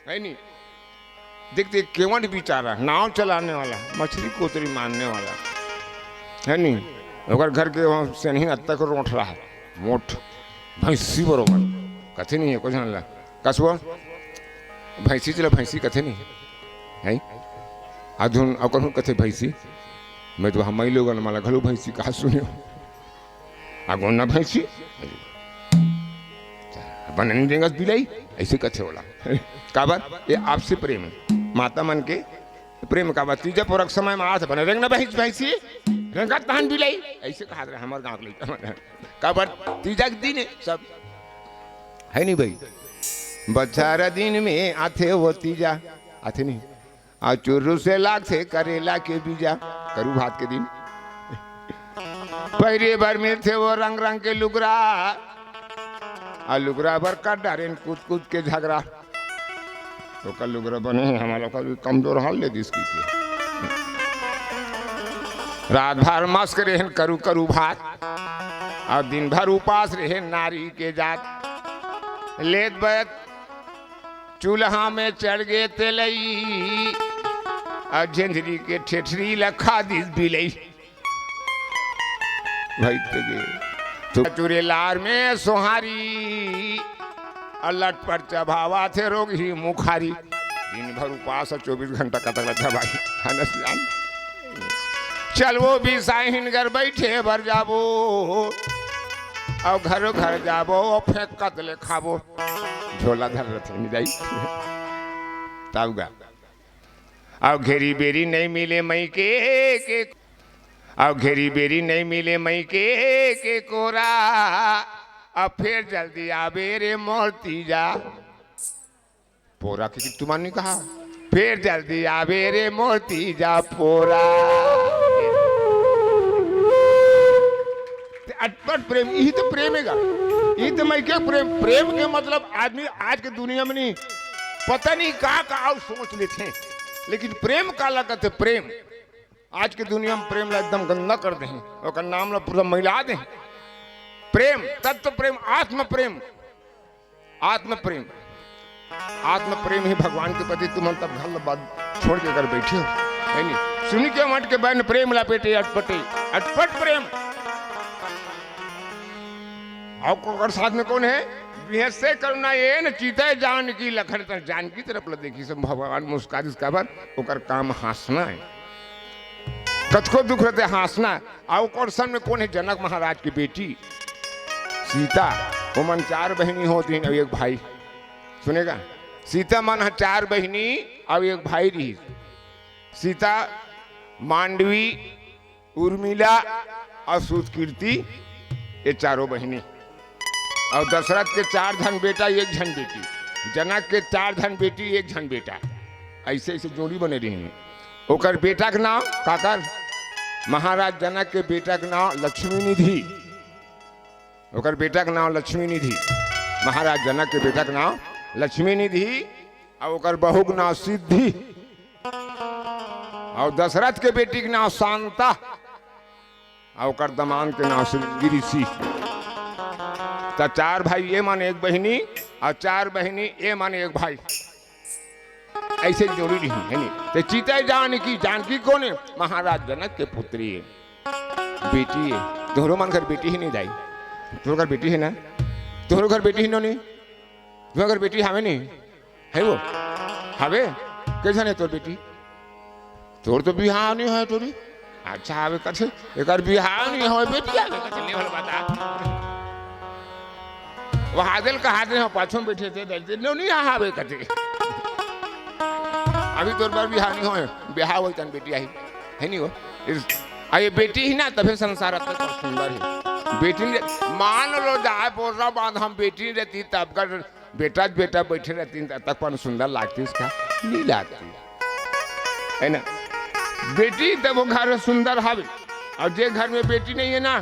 है नहीं देखते केवट बेचारा नाव चलाने वाला मछली कोतरी मारने वाला है नहीं अगर घर के वहाँ से नहीं अब तक रोट रहा है मोट भैंसी बरोबर कथे नहीं है कुछ ना कसुआ भैंसी चला भैंसी कथे नहीं है अधुन अकर कथे भैंसी मैं तो हम लोग माला घलो भैंसी कहा सुनियो आगो ना भैंसी अपन देंगे बिलाई ऐसे कथे होला काबर ये आपसे प्रेम है माता मन के प्रेम का बात तीजा पुरख समय में आठ बने रेंग ना भैंसी रेंगा तहन बिलाई ऐसे कहा रहे हमारे गाँव के काबर तीजा के दिन सब है नहीं भाई बचारा दिन में आथे वो तीजा आथे नहीं आ चुर्रू से लाग से करेला के बीजा करू भात के दिन पहले बार में थे वो रंग रंग के लुगरा आ लुगरा भर काट डारे कूद कूद के झगड़ा तो कल लुगरा बने हमारा का कमजोर हाल ले दिस की रात भर मस्क रहन करू करू भात और दिन भर उपास रहे नारी के जात। लेत बैत चूल्हा में चढ़ गए तेलई और झंझरी के ठेठरी लखा दिस बिलई भाई तो चूरे लार में सोहारी और लट पर चबावा थे रोग ही मुखारी। दिन भर उपास और 24 घंटा कतक था भाई। चल वो भी साहिन घर बैठे भर जाबो और घर घर जाबो और फेंक कतले खाबो झोला धर रहे नहीं जाई तब गा और घेरी बेरी नहीं मिले मई के और घेरी बेरी नहीं मिले मई के कोरा अब फिर जल्दी आबे रे मोरती जा पोरा की तुम्हारे ने कहा फिर जल्दी आबे रे मोरती जा पोरा। अटपट प्रेम यही तो प्रेम है यही तो मैं क्या प्रेम प्रेम के मतलब आदमी आज के दुनिया में नहीं पता नहीं का सोच लेते हैं लेकिन प्रेम का लगत है प्रेम आज के दुनिया में प्रेम ला एकदम गंदा कर दे और नाम ला पूरा मिला दे। प्रेम तत्व प्रेम आत्म प्रेम आत्म प्रेम आत्म प्रेम ही भगवान के प्रति तुम तब घर बाद छोड़ के कर बैठे हो है नहीं सुनी के मट के बहन प्रेम लपेटे अटपटे अटपट प्रेम और साथ में कौन है से करुणा ये न चीता जान की लखन तर जान की तरफ ल देखी सब भगवान मुस्कान इसका बार ओकर काम हंसना है कथको दुख रहते हंसना। और सन में कौन है जनक महाराज की बेटी सीता वो मन 4 बहनी होती हैं और एक भाई सुनेगा सीता मन 4 बहनी और एक भाई रही सीता मांडवी उर्मिला और सुतकीर्ति ये 4 बहनी और दशरथ के 4 धन बेटा 1 झन बेटी जनक के 4 धन बेटी 1 झन बेटा ऐसे ऐसे जोड़ी बने रही हैं। ओकर बेटा के नाम काकर महाराज जनक के बेटा के नाम लक्ष्मी निधि ओकर बेटा के नाम लक्ष्मी निधि महाराज जनक के बेटा के नाम लक्ष्मी निधि और ओकर बहू के नाम सिद्धि और दशरथ के बेटी के नाम शांता और ओकर दमान के नाम श्रृंगी ऋषि। तो 4 भाई ये माने 1 बहनी और 4 बहनी ये माने 1 भाई ऐसे जोड़ी रही है नहीं। तो चीता जानकी कौन है महाराज जनक के पुत्री है बेटी है तोहरो मन घर बेटी ही नहीं जाई तोहर घर बेटी है ना तोहरो घर बेटी ही नहीं तोहर घर बेटी हमें नहीं है वो हवे कैसा नहीं तोर बेटी तोर तो बिहार नहीं है तोरी अच्छा हवे कथे एक बिहार नहीं है बेटी आवे कथे लेवल बता वो हादिल का हाथ में पाछों बैठे थे दलते नहीं हावे कथे अभी तोर बार बिहार नहीं हो बिहार हो तन बेटी आई है नहीं वो ये बेटी ही ना तभी संसार तक सुंदर है बेटी मान लो जाए पोसा बात हम बेटी रहती तब कर बेटा बेटा बैठे रहती तक पर सुंदर लागती इसका नहीं लागती है ना बेटी तब वो घर सुंदर हवे और जे घर में बेटी नहीं है ना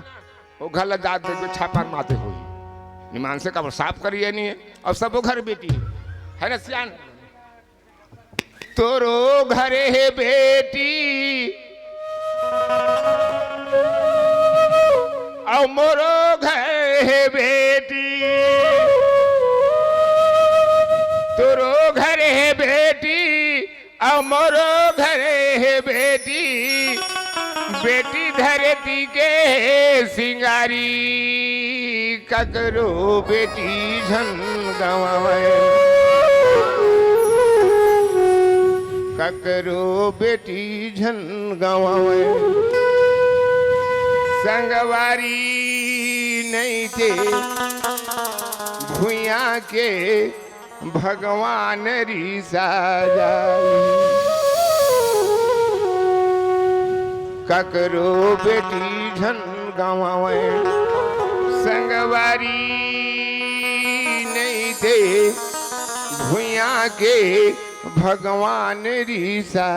वो घर जात दे छापा माते हुई निमान से कब साफ करिए नहीं है और सब वो घर बेटी है ना सियान तोरो घरे है बेटी और मोरो घर है बेटी तोरो घरे है बेटी और मोरो घरे है बेटी बेटी धरती के सिंगारी ककरो बेटी झन गवावे ककरो बेटी झन गवावे संगवारी नहीं थे भुइया के भगवान रीसा ककरो बेटी झन गवावे संगवारी नहीं थे भुइया के भगवान रीसा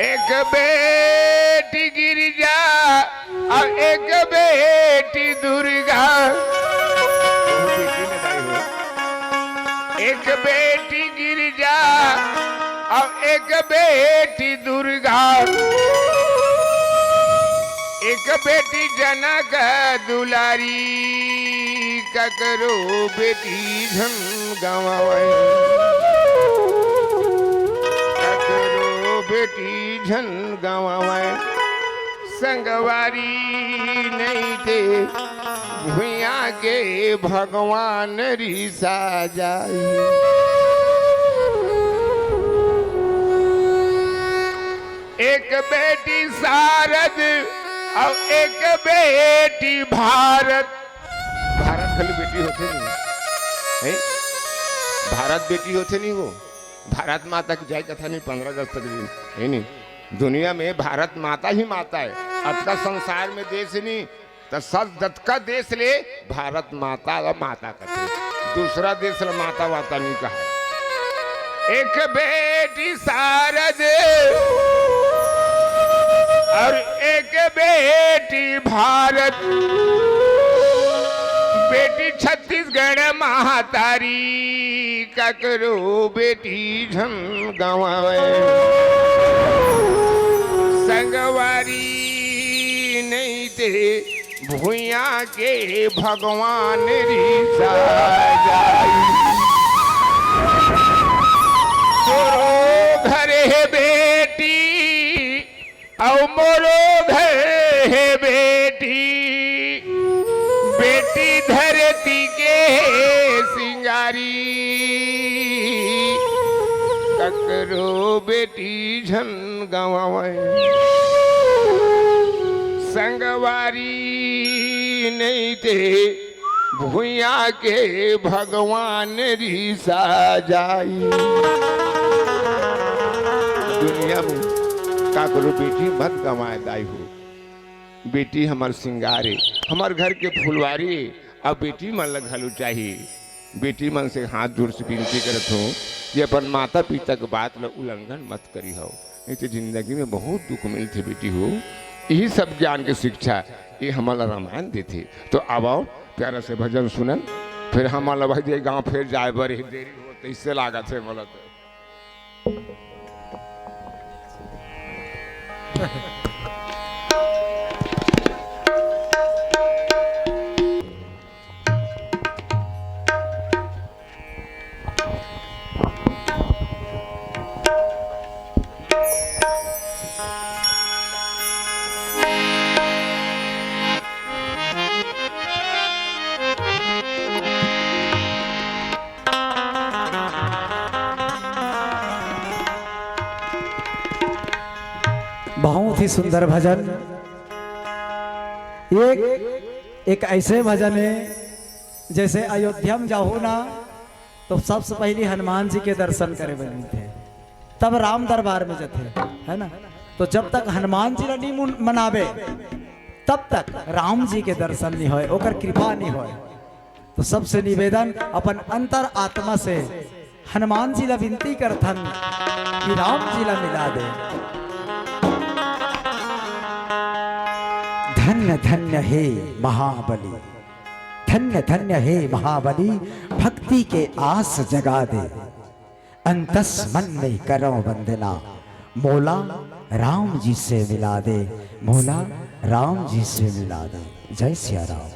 एक बेटी गिरिजा और एक बेटी दुर्गा एक बेटी गिरिजा और एक बेटी दुर्गा, एक बेटी जनक दुलारी, ककरो बेटी झन गवाए, ककरो बेटी झन गवाए। संगवारी नहीं थे भुइया के भगवान रिसा जाई। एक बेटी शारद और एक बेटी भारत। भारत खाली बेटी होते नहीं है, भारत बेटी होते नहीं, वो भारत माता की जय कथा नहीं 15 अगस्त तक है नहीं। दुनिया में भारत माता ही माता है। अब का संसार में देश नहीं तो सब दत्त का देश ले भारत माता और माता कहते, दूसरा देश माता वाता नहीं कहा। एक बेटी शारद और एक बेटी भारत, बेटी छत्तीसगढ़ महातारी, ककरो बेटी झन गवाए। संगवारी नहीं थे भुइया के भगवान रिसा जाई। तोरो घर है बेटी और मोरो घर है बेटी, बेटी धरती के सिंगारी, ककरो बेटी झन गवाए। संगवारी नहीं थे भुइया के भगवान रिसा जाई। दुनिया में का करो बेटी मत गवाए दाई हो, बेटी हमार सिंगारे, हमार घर के फुलवारी, अब बेटी मन लगलू चाहिए। बेटी मन से हाथ जोड़ से विनती करत हूँ कि अपन माता पिता के बात ल उल्लंघन मत करी हो, नहीं तो जिंदगी में बहुत दुख मिलते बेटी हो। यही सब ज्ञान की शिक्षा ये हमारा रामायण देते। तो अब आओ प्यारा से भजन सुनन, फिर हमारा भाई गाँव फिर जाए बड़ी देरी हो तो इससे लागत है बोला तो।
बहुत ही सुंदर भजन। एक ऐसे भजन है जैसे अयोध्या में जाओ ना तो सबसे पहले हनुमान जी के दर्शन करे बनी थे, तब राम दरबार में जाते है ना। तो जब तक हनुमान जी नहीं मनावे तब तक राम जी के दर्शन नहीं होए, ओकर कृपा नहीं होए। तो सबसे निवेदन अपन अंतर आत्मा से हनुमान जी ला विनती करथन कि राम जी ला मिला दे। धन्य धन्य हे महाबली, धन्य धन्य हे महाबली, भक्ति के आस जगा दे, अंतस मन में करो वंदना, मौला राम जी से मिला दे, मौला राम जी से मिला दे। जय सिया राम।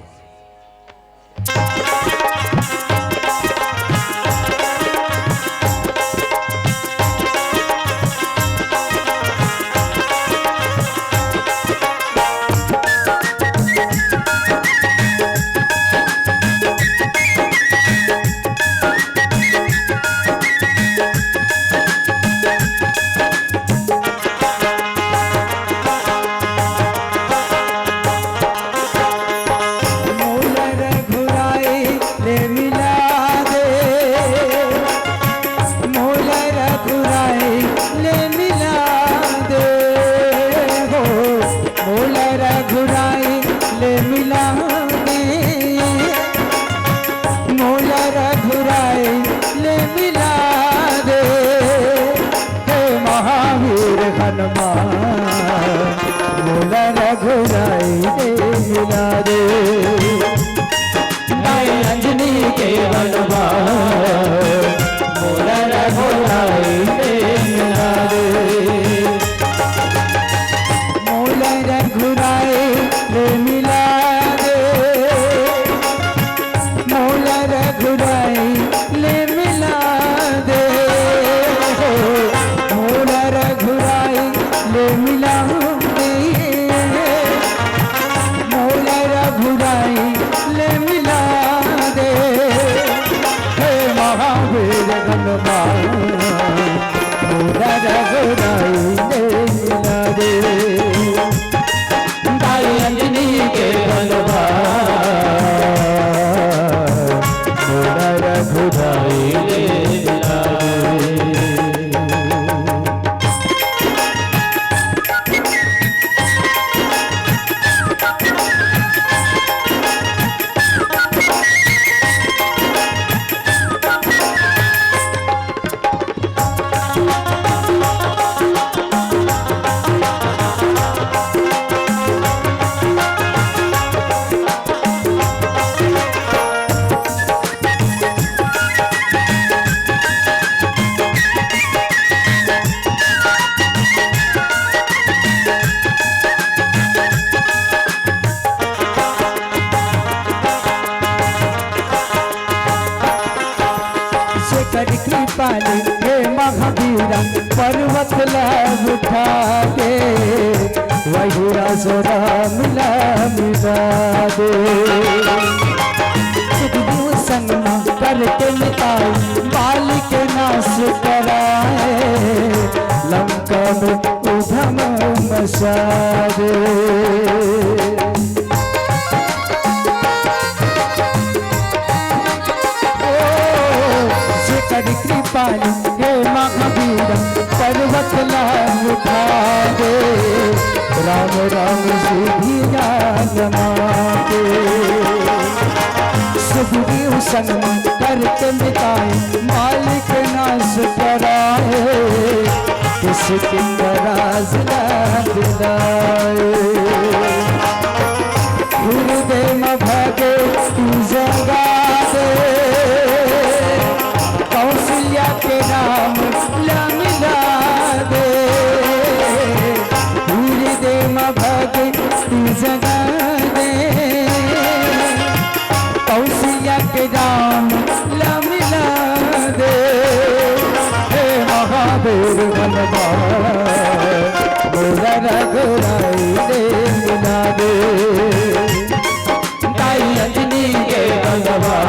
रघुराई
शेखर कृपाली हे महावीरा पर्वत लाभ उठा दे वही रासोरा मिला मिला दे सुखदू संगमा करके मिटाई बाली के नाश कराए लंका में उधम मचा दे कृपाली हे महावीर पर्वत लाभ उठा दे राम राम सीधी माते सुखदेव संग करके मिटाए मालिक नाश कराए किसकी नाराज ना दिलाए हृदय में भागे तू जगा दे कौशल्या के नाम ला मिला दे हृदय में भागे तू जगा दे कौशल्या के नाम ला मिला दे हे महादेव बनवा मोरा रघुराई दे मिला दे ताई अंजनी के बनवा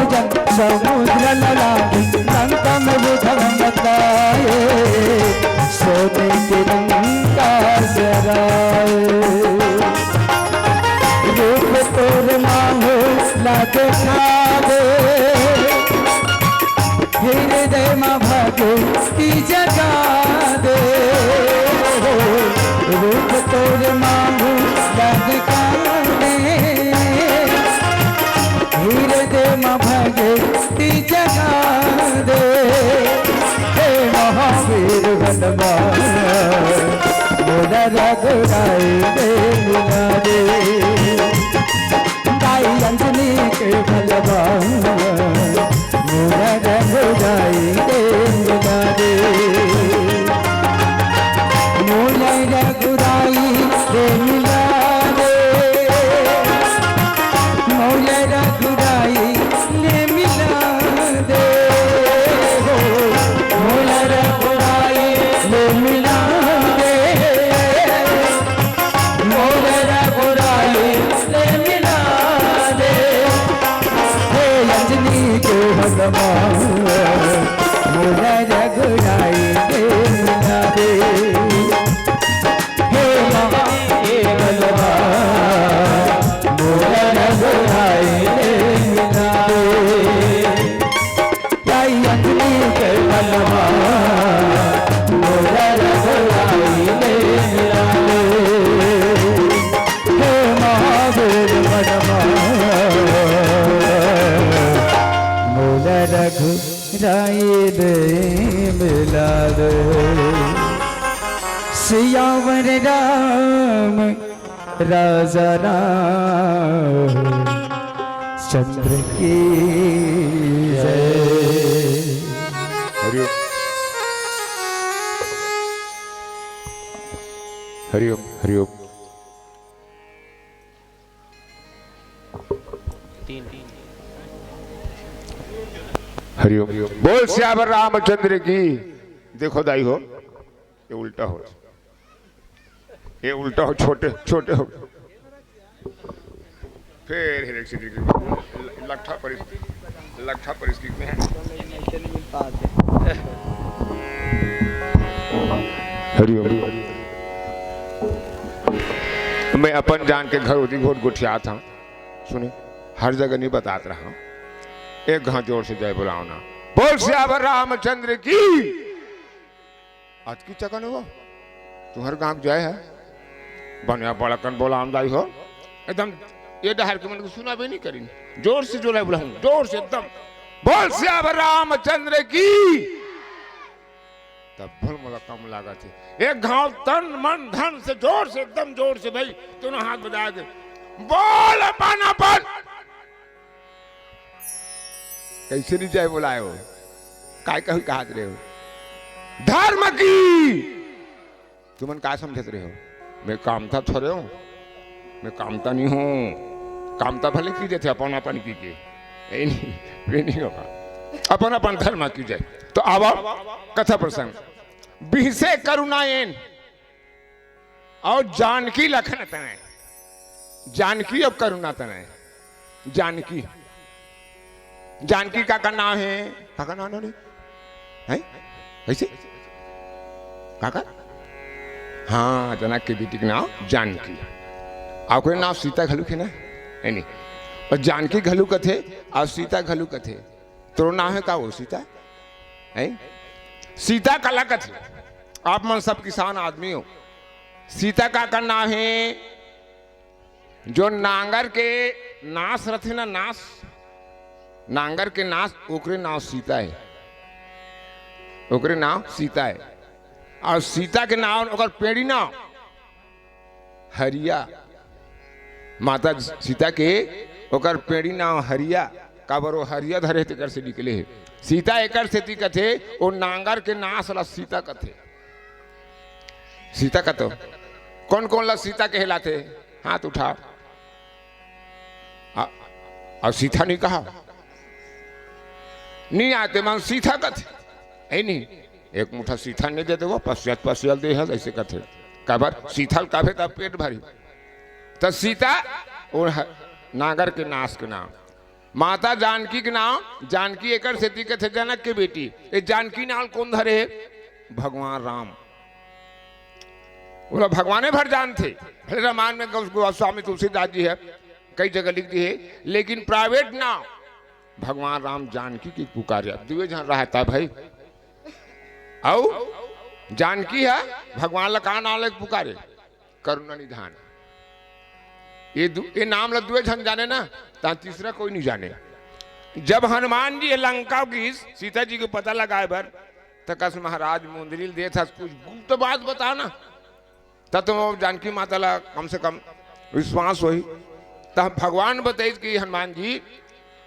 समुद्र ललाटे लंका में बुधम बताए सोने के लंका जराए रूप तोर मांगो ला देखा दे हृदय में भागे की जगा दे रूप तोर मांगो ला देखा दे हृदय में भागे ती जगा दे हे महावीर बनवा मोरा रघुराई दे मिला दे ताई अंजनी के भलवा मोरा रघुराई दे मिला दे मोरा रघुराई सियावर राम राजा राम चंद्र की जय।
हरिओम हरिओम हरिओम। हरिओम बोल श्यावर रामचंद्र की। देखो दाई हो, ये उल्टा हो, ये उल्टा हो, छोटे छोटे हो। फिर लट्ठा परिस्थिति में है। हरिओम। मैं अपन जान के घर उदी घोट गुठिया था, सुने हर जगह नहीं बताता रहा। एक घाट जोर से जय बुलाओ ना। बोल श्यावर रामचंद्र की। आज की चकन हो तुम्हारे गांव जय है, बनिया बड़कन बोला आमदाई हो एकदम। ये डहर के मन को सुना भी नहीं करी, जोर से जो बुलाऊं, जोर से एकदम। बोल श्यावर रामचंद्र की। तब भूल मुला कम लगा थे। एक घाव तन मन धन से जोर से एकदम जोर से भाई दोनों हाथ बजा के बोल अपन अपन। कैसे नहीं जाए बुलाए हो, काय कहीं कहा रहे हो धर्म की। तुमन क्या समझते रहे हो? मैं कामता थोड़े हूं, मैं कामता नहीं हूं। कामता भले कीजिए थे अपन अपन कीजिए, नहीं होगा। अपन अपन धर्म कीजिए। तो आवा कथा प्रसंग। बिहसे करुणाएन और जानकी लखन तने। जानकी और करुणा तने। जानकी जानकी का नाम है, काका नाम नहीं है ऐसे काका। हाँ, जनक के बेटी का नाम जानकी। आपको नाम सीता घलू है ना, है नहीं? और जानकी घलू कथे और सीता घलू कथे। तो नाम है का वो सीता है। सीता कला कथे। आप मन सब किसान आदमी हो। सीता का नाम है जो नांगर के नाश रथे ना, नाश नांगर के नाश, ओकरे नाम सीता है। ओकरे नाम सीता है। और सीता के नाम ओकर पेड़ी नाम हरिया। माता सीता के ओकर पेड़ी नाम हरिया। काबरो हरिया धरे तेकर से निकले है। सीता एकर से कथे वो नांगर के नाश ला सीता कथे। सीता कथो कौन कौन ला सीता कहलाते? हाथ उठा। और सीता नहीं कहा, नहीं आते मान सीता कथे है नहीं। एक मुठा सीता नहीं दे वो पश्चात पश्चात दे ऐसे कथे। कबर सीथल काफे तब पेट भरी। तो सीता और नागर के नाश के नाम। माता जानकी के नाम जानकी एकर से कथे जनक के बेटी। ये जानकी नाम कौन धरे? भगवान राम। बोला भगवाने भर जान थे। भले रामायण में गोस्वामी तुलसीदास जी है, कई जगह लिख दी है, लेकिन प्राइवेट नाम भगवान राम जानकी की पुकारे। दुए जहां रहता भाई औ जानकी है भगवान ला कहा नाम लग पुकारे करुणा निधान। ये नाम ला दुए जन जाने ना, ता तीसरा कोई नहीं जाने। जब हनुमान जी लंका की सीता जी को पता लगाए बर तकस महाराज मुंदरिल दे था कुछ गुप्त बात बताना। तब तो जानकी माता ला कम से कम विश्वास होई। तब भगवान बताई कि हनुमान जी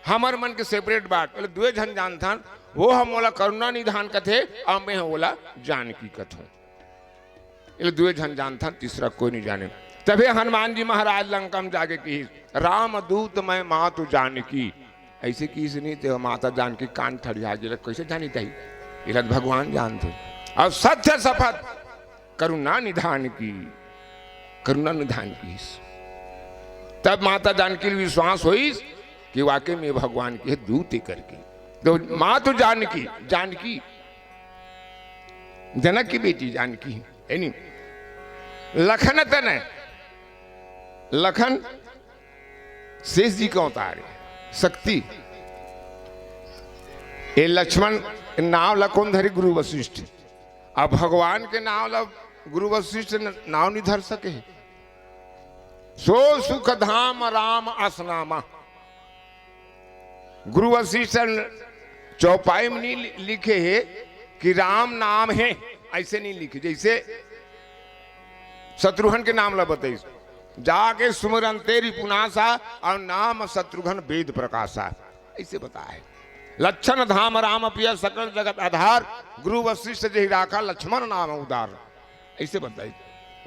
हमार मन के सेपरेट बात बोले दुए जन जान था। वो हम बोला करुणा निधान कथे और मैं बोला जानकी कथो। ये दुए जन जान था, तीसरा कोई नहीं जाने। तभी हनुमान जी महाराज लंका में जाके की राम दूत मैं मातु जानकी। ऐसे किस नहीं थे माता जानकी कान ठड़िया गए। कैसे जानी थी? ये भगवान जानते। और सत्य शपथ करुणा निधान की, करुणा निधान की। तब माता जानकी विश्वास हुई कि वाकई में भगवान के दूत करके। तो माँ तो जानकी, जानकी जनक की बेटी जानकी है नहीं। लखन तन है, लखन शेष जी का अवतार है, शक्ति। ये लक्ष्मण नाव ला कौन धरे? गुरु वशिष्ठ। अब भगवान के नाव ला गुरु वशिष्ठ नाव नहीं धर सके। सो सुख धाम राम असनामा। गुरु वशिष्ठ चौपाई में नहीं लिखे है कि राम नाम है, ऐसे नहीं लिखे। जैसे शत्रुघ्न के नाम ला बताई, जाके सुमरन तेरी पुनासा और नाम शत्रुघ्न वेद प्रकाशा, ऐसे बताए। लक्षण धाम राम पिया सकल जगत आधार, गुरु वशिष्ठ जही राखा लक्ष्मण नाम उदार, ऐसे बताई।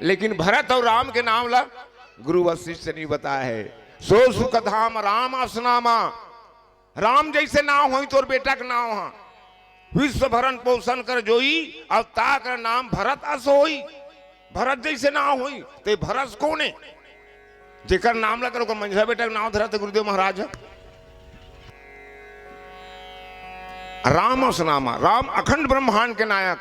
लेकिन भरत और राम के नाम ला गुरु वशिष्ठ नहीं बताया है। सो सुख धाम राम असनामा, राम जैसे नाम हो तोर बेटा का नाम है, विश्व भरण पोषण कर जोई और ताक नाम भरत अस होई। भरत जैसे नाम होई तो भरत कौन है? जेकर नाम ला करो मंझला बेटा का नाम धरा तो गुरुदेव महाराज है। राम असनामा, राम अखंड ब्रह्मांड के नायक,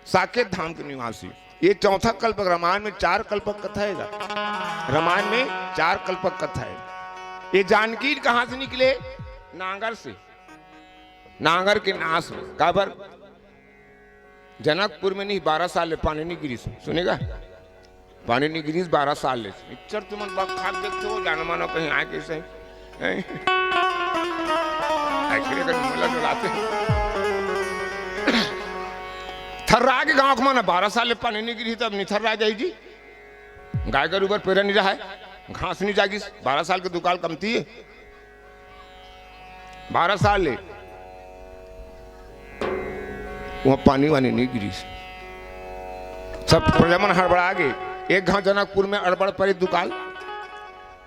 साकेत धाम के निवासी। ये चौथा कल्पक, रामायण में 4 कल्पक कथा है। रामायण में 4 कल्पक कथा है। ये जानकी कहां से निकले? नांगर से, नांगर के नाश में। काबर? जनकपुर में नहीं 12 साल ले पानी नहीं गिरी, सुनेगा? पानी नहीं गिरी 12 साल ले। पिक्चर तुम खाक देखते हो, जान मानो कहीं आए कैसे थर्रा के गांव को माना 12 साल ले पानी नहीं गिरी, तब नहीं थर्रा जाई जी। गाय के ऊपर पैर नहीं रहा है, घास नहीं जागी। 12 साल के दुकाल कमती है, 12 साल ले वहां पानी वानी नहीं गिरी। सब प्रजमन हड़बड़ा गए। एक गांव जनकपुर में अड़बड़ पड़े दुकाल,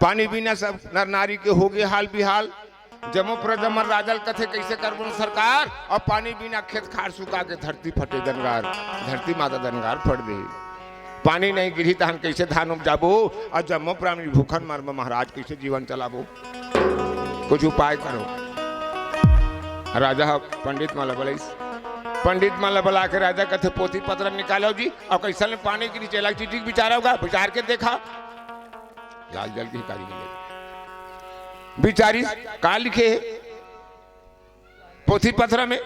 पानी बिना सब नर नारी के हो गए हाल बिहाल। जमो प्रजमन राजल कथे कैसे करबुन सरकार, और पानी बिना खेत खार सुखा के धरती फटे दनगार, धरती माता दनगार फट दे। पानी नहीं गिरी तो हम कैसे धान उपजाबो, और जम्मो प्राणी भूखन मरम महाराज कैसे जीवन चलाबो? कुछ उपाय करो। राजा पंडित माला बोले, पंडित माला बुला के राजा कथे पोथी पत्र निकालो जी, और कैसा ने पानी गिरी चला चिट्ठी विचारा होगा। विचार के देखा, लाल जल की कारीगरी बिचारी का लिखे पोथी पत्र में।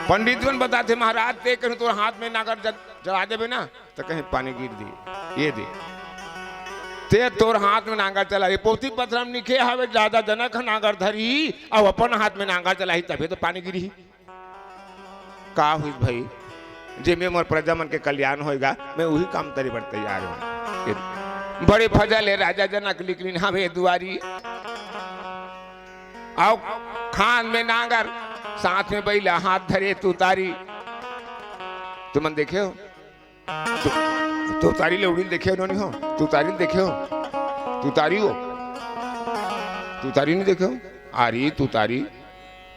पंडित मन बताते महाराज ते कहूं तो हाथ में नागर जला देवे ना तो कहीं पानी गिर दी, ये दे ते तोर हाथ में नांगर चला। ये पोथी पत्र में लिखे हवे ज्यादा जनक नांगर धरी और अपन हाथ में नांगर चलाई तभी तो पानी गिरी। का हुई भाई, जे में मोर प्रजा मन के कल्याण होएगा, मैं वही काम तरी पर तैयार हूं। बड़े फजल है राजा जनक लिखलिन हवे दुआरी, आओ खान में नांगर साथ में बैला हाथ धरे तुतारी। तुमन देखे हो तुतारी लौड़ी देखे हो? नहीं हो तुतारी देखे हो? तुतारी हो तुतारी नहीं देखे हो? आरी तुतारी,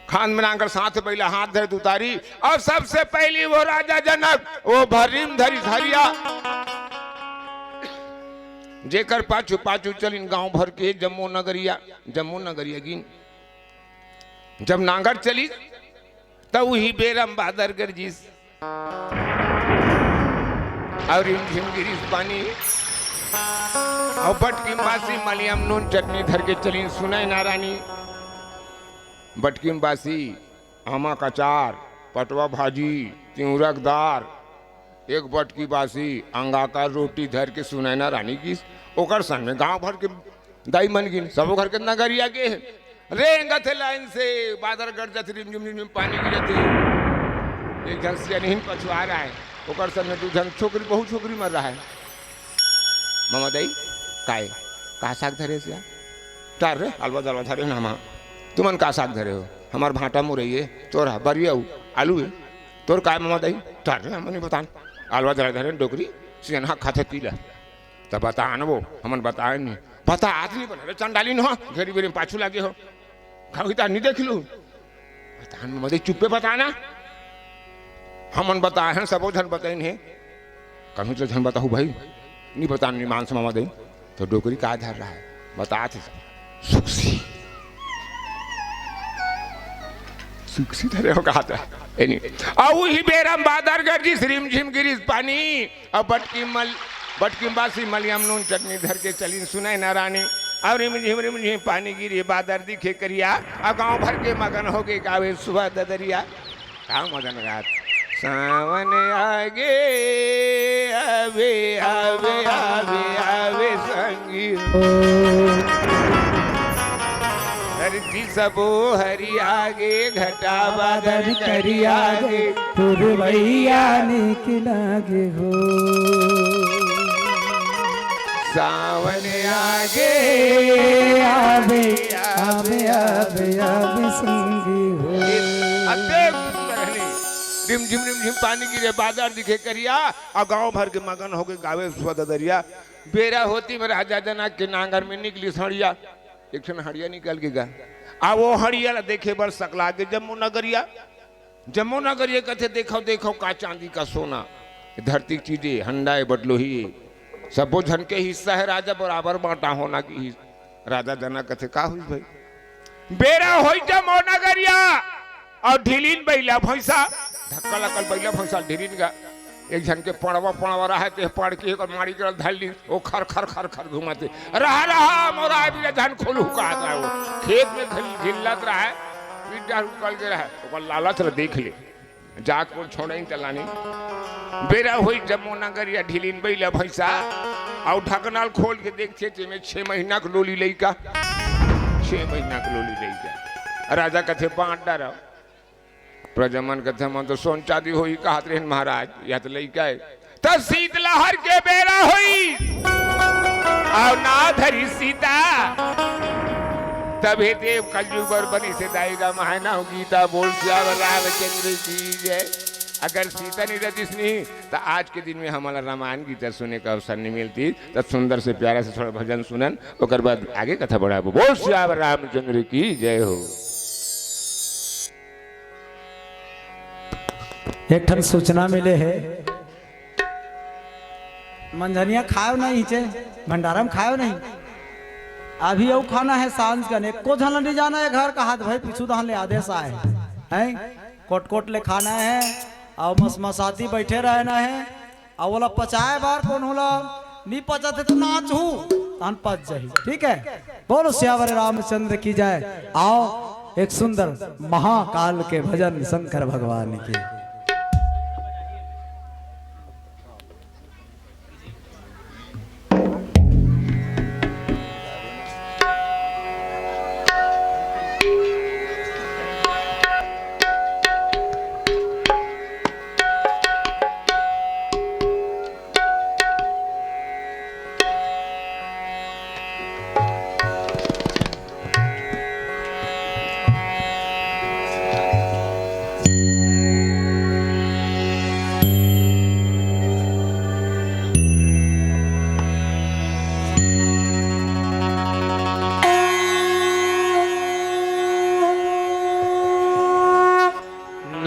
खान में नांगर साथ बैला हाथ धरे तुतारी। और सबसे पहली वो राजा जनक वो भरीम धरी धरिया, जेकर पाछू पाछू चलिन गांव भर के जम्मू नगरिया गिन। जब नांगर चली तब वही बेरम बादर गरजीस और गिरी पानी, और बटकी बासी मलियम नून चटनी धर के चलिन सुनाई नारानी। बटकी बासी आमा का चार, पटवा भाजी, तिउरक दार, एक बटकी बासी अंगाकार रोटी धर के सुनैना रानी की। ओकर संग में गांव भर के दाई मन गिन, सब घर के नगरिया के रेंगत लाइन से बादर गरजत रिमझिम रिमझिम पानी गिरते। एक जन से नहीं पछुआ रहा है, ओकर संग में 2 जन छोकरी बहु छोकरी मर रहा है। मामा दाई काय का साग धरे से टार रे अलवा दलवा धरे ना मां, तुमन का साग धरे हो? हमार भाटा मुरई है, तोरा बरिया आलू है, तोर काय मामा दाई टार रे हम नहीं बतान। अलवा दलवा धरे डोकरी सिन्हा खाते पीला तब बता वो हमन बताए नहीं, पता आदमी बने रे चंडाली न हो, घेरी बेरी पाछू लागे हो, खाविता नहीं देख लू बतान मदे चुप्पे बताना। हमन बताए हैं सबो धन बताइन है, कहीं तो धन बताऊ भाई नहीं बतान नहीं मानस मामा दे तो डोकरी का धर रहा है बता थे सुखसी सुखसी धरे हो कहा था एनी आउ ही बेरम बादर गरजी रिम झिम गिरिस पानी। अब बटकी बासी मलियम नून चटनी धर के चली सुनाई नारानी। और रिम झिम पानी गिरी बादर दिखे करिया, और गांव भर के मगन हो गए गावे सुबह ददरिया। का मगन गात सावन आगे आवे आवे आवे आवे संगी जी सबो हरि आगे घटा बादल करी आगे
पुरवैया निकलागे हो
सावन आगे
आवे आवे आवे आवे संगी हो
रिम झिम पानी गिरे बादल दिखे करिया और गांव भर के मगन हो गए गावे दरिया बेरा होती में राजा जनक के नांगर में निकली हड़िया एक क्षण हड़िया निकल के गा आ वो हड़िया देखे बर सकला के जम्मू नगरिया कथे देखो देखो का चांदी का सोना धरती की चीजें हंडाए बटलोही सबो झन के हिस्सा है राजा बराबर बांटा होना की राजा जनक कथे का हुई भाई बेरा हो जम्मू नगरिया और ढीलीन बैला भैंसा धक्का लगल बैला भैंसा ढीलीन का एक झन के पड़वा रहा ते पड़ के एक मारी कर धरली वो खर खर खर खर घुमाते रहा मोरा भी झन खोलू कहता है वो खेत में झिल्लत रहा है विद्या निकल के रहा ओकर लालच देख ले जाक को छोड़े चलानी बेरा हुई जम्मू नगरिया ढीलीन बैला भैंसा और ढकनाल खोल के देखते थे में 6 महीना के लोली लइका 6 महीना के लोली लइका राजा कथे बांट डारा प्रजमन कथे मन तो सोन चांदी होई कहत रहे महाराज या तो लइका है तो शीतलहर के बेरा हुई और ना धरी सीता तभी देव कलयुग पर बनी से दाएगा महाना हो गीता बोल श्याम रामचंद्र की जय अगर सीता नहीं रहती नहीं तो आज के दिन में हमारा रामायण गीता सुनने का अवसर नहीं मिलती तो सुंदर से प्यारा से थोड़ा भजन सुनन और बाद आगे कथा बढ़ा बोल श्याम रामचंद्र की जय हो।
एक ठन सूचना मिले है मंझनिया खाओ नहीं चे भंडारा में खाओ नहीं अभी वो खाना है सांझ का को झल नहीं जाना है घर का हाथ भाई पीछू दहन ले आदेश आए हैं कोट ले खाना है और मसाती बैठे रहना है और बोला पचाए बार कौन होला नहीं पचाते तो नाच हूँ पच जाही ठीक है बोलो श्यावर रामचंद्र की जाए आओ एक सुंदर महाकाल के भजन शंकर भगवान के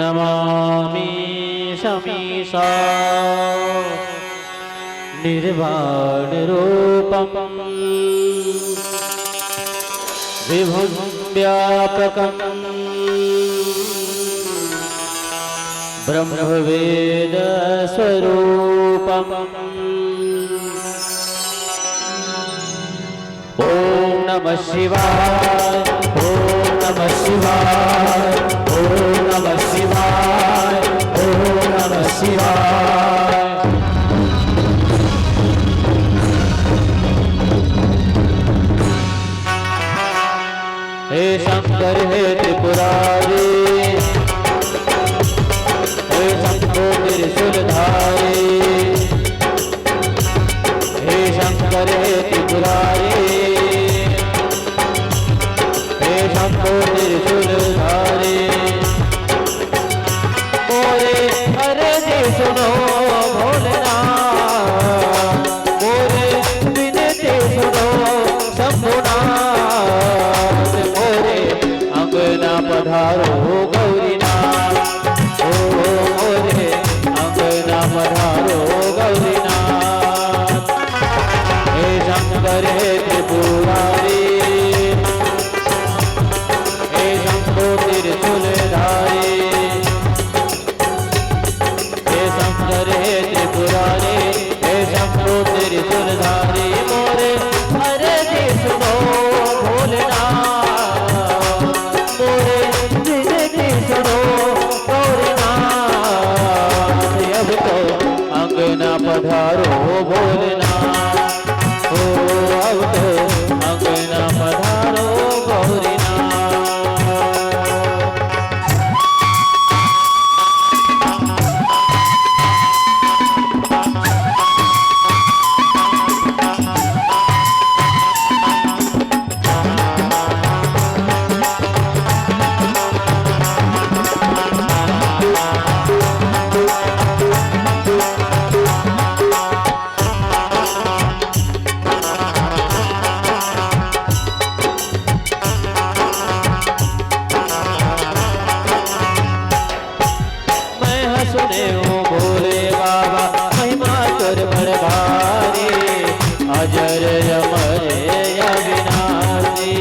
नमामि शमीशा निर्वाण रूपम विभुं व्यापकं ब्रह्मवेद स्वरूपम ओम नमः शिवाय ओम नमः शिवाय ओम नमः शिवाय ओम नमः शिवाय। हे शंकर हे त्रिपुरारी हे शंभो त्रिशूलधारी हे शंकर हे त्रिपुरारी हे शंभो त्रिशूलधारी मोरे अर्जी सुनो भोलेनाथ मोरे विनती सुनो शंभुनाथ मोरे अंगना पधारो भारी अजर अमर अविनाशी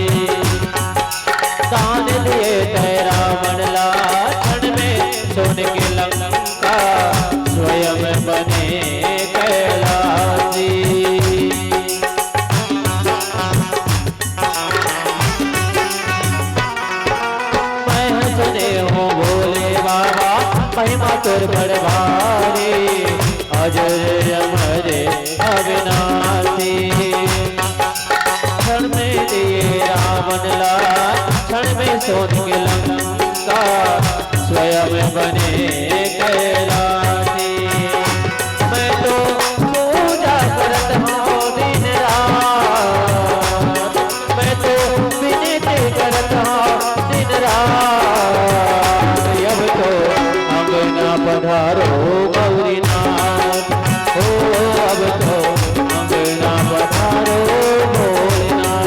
दान दिए तेरा मनला क्षण में सोन के लंका स्वयं बने कैलाशी मैं सुने हूँ भोले बाबा महिमा तुर बड़ भारी अजर अमर अविनाशी क्षण में दिए रावण लाल क्षण में सोन के लंका स्वयं बने कैलाशी मैं तो पूजा करत हूँ दिन रात मैं तो विनती करत हूँ दिन रात अब तो अंगना पधारो गौरीनाथ हो अब तो अंगना पधारो भोलेनाथ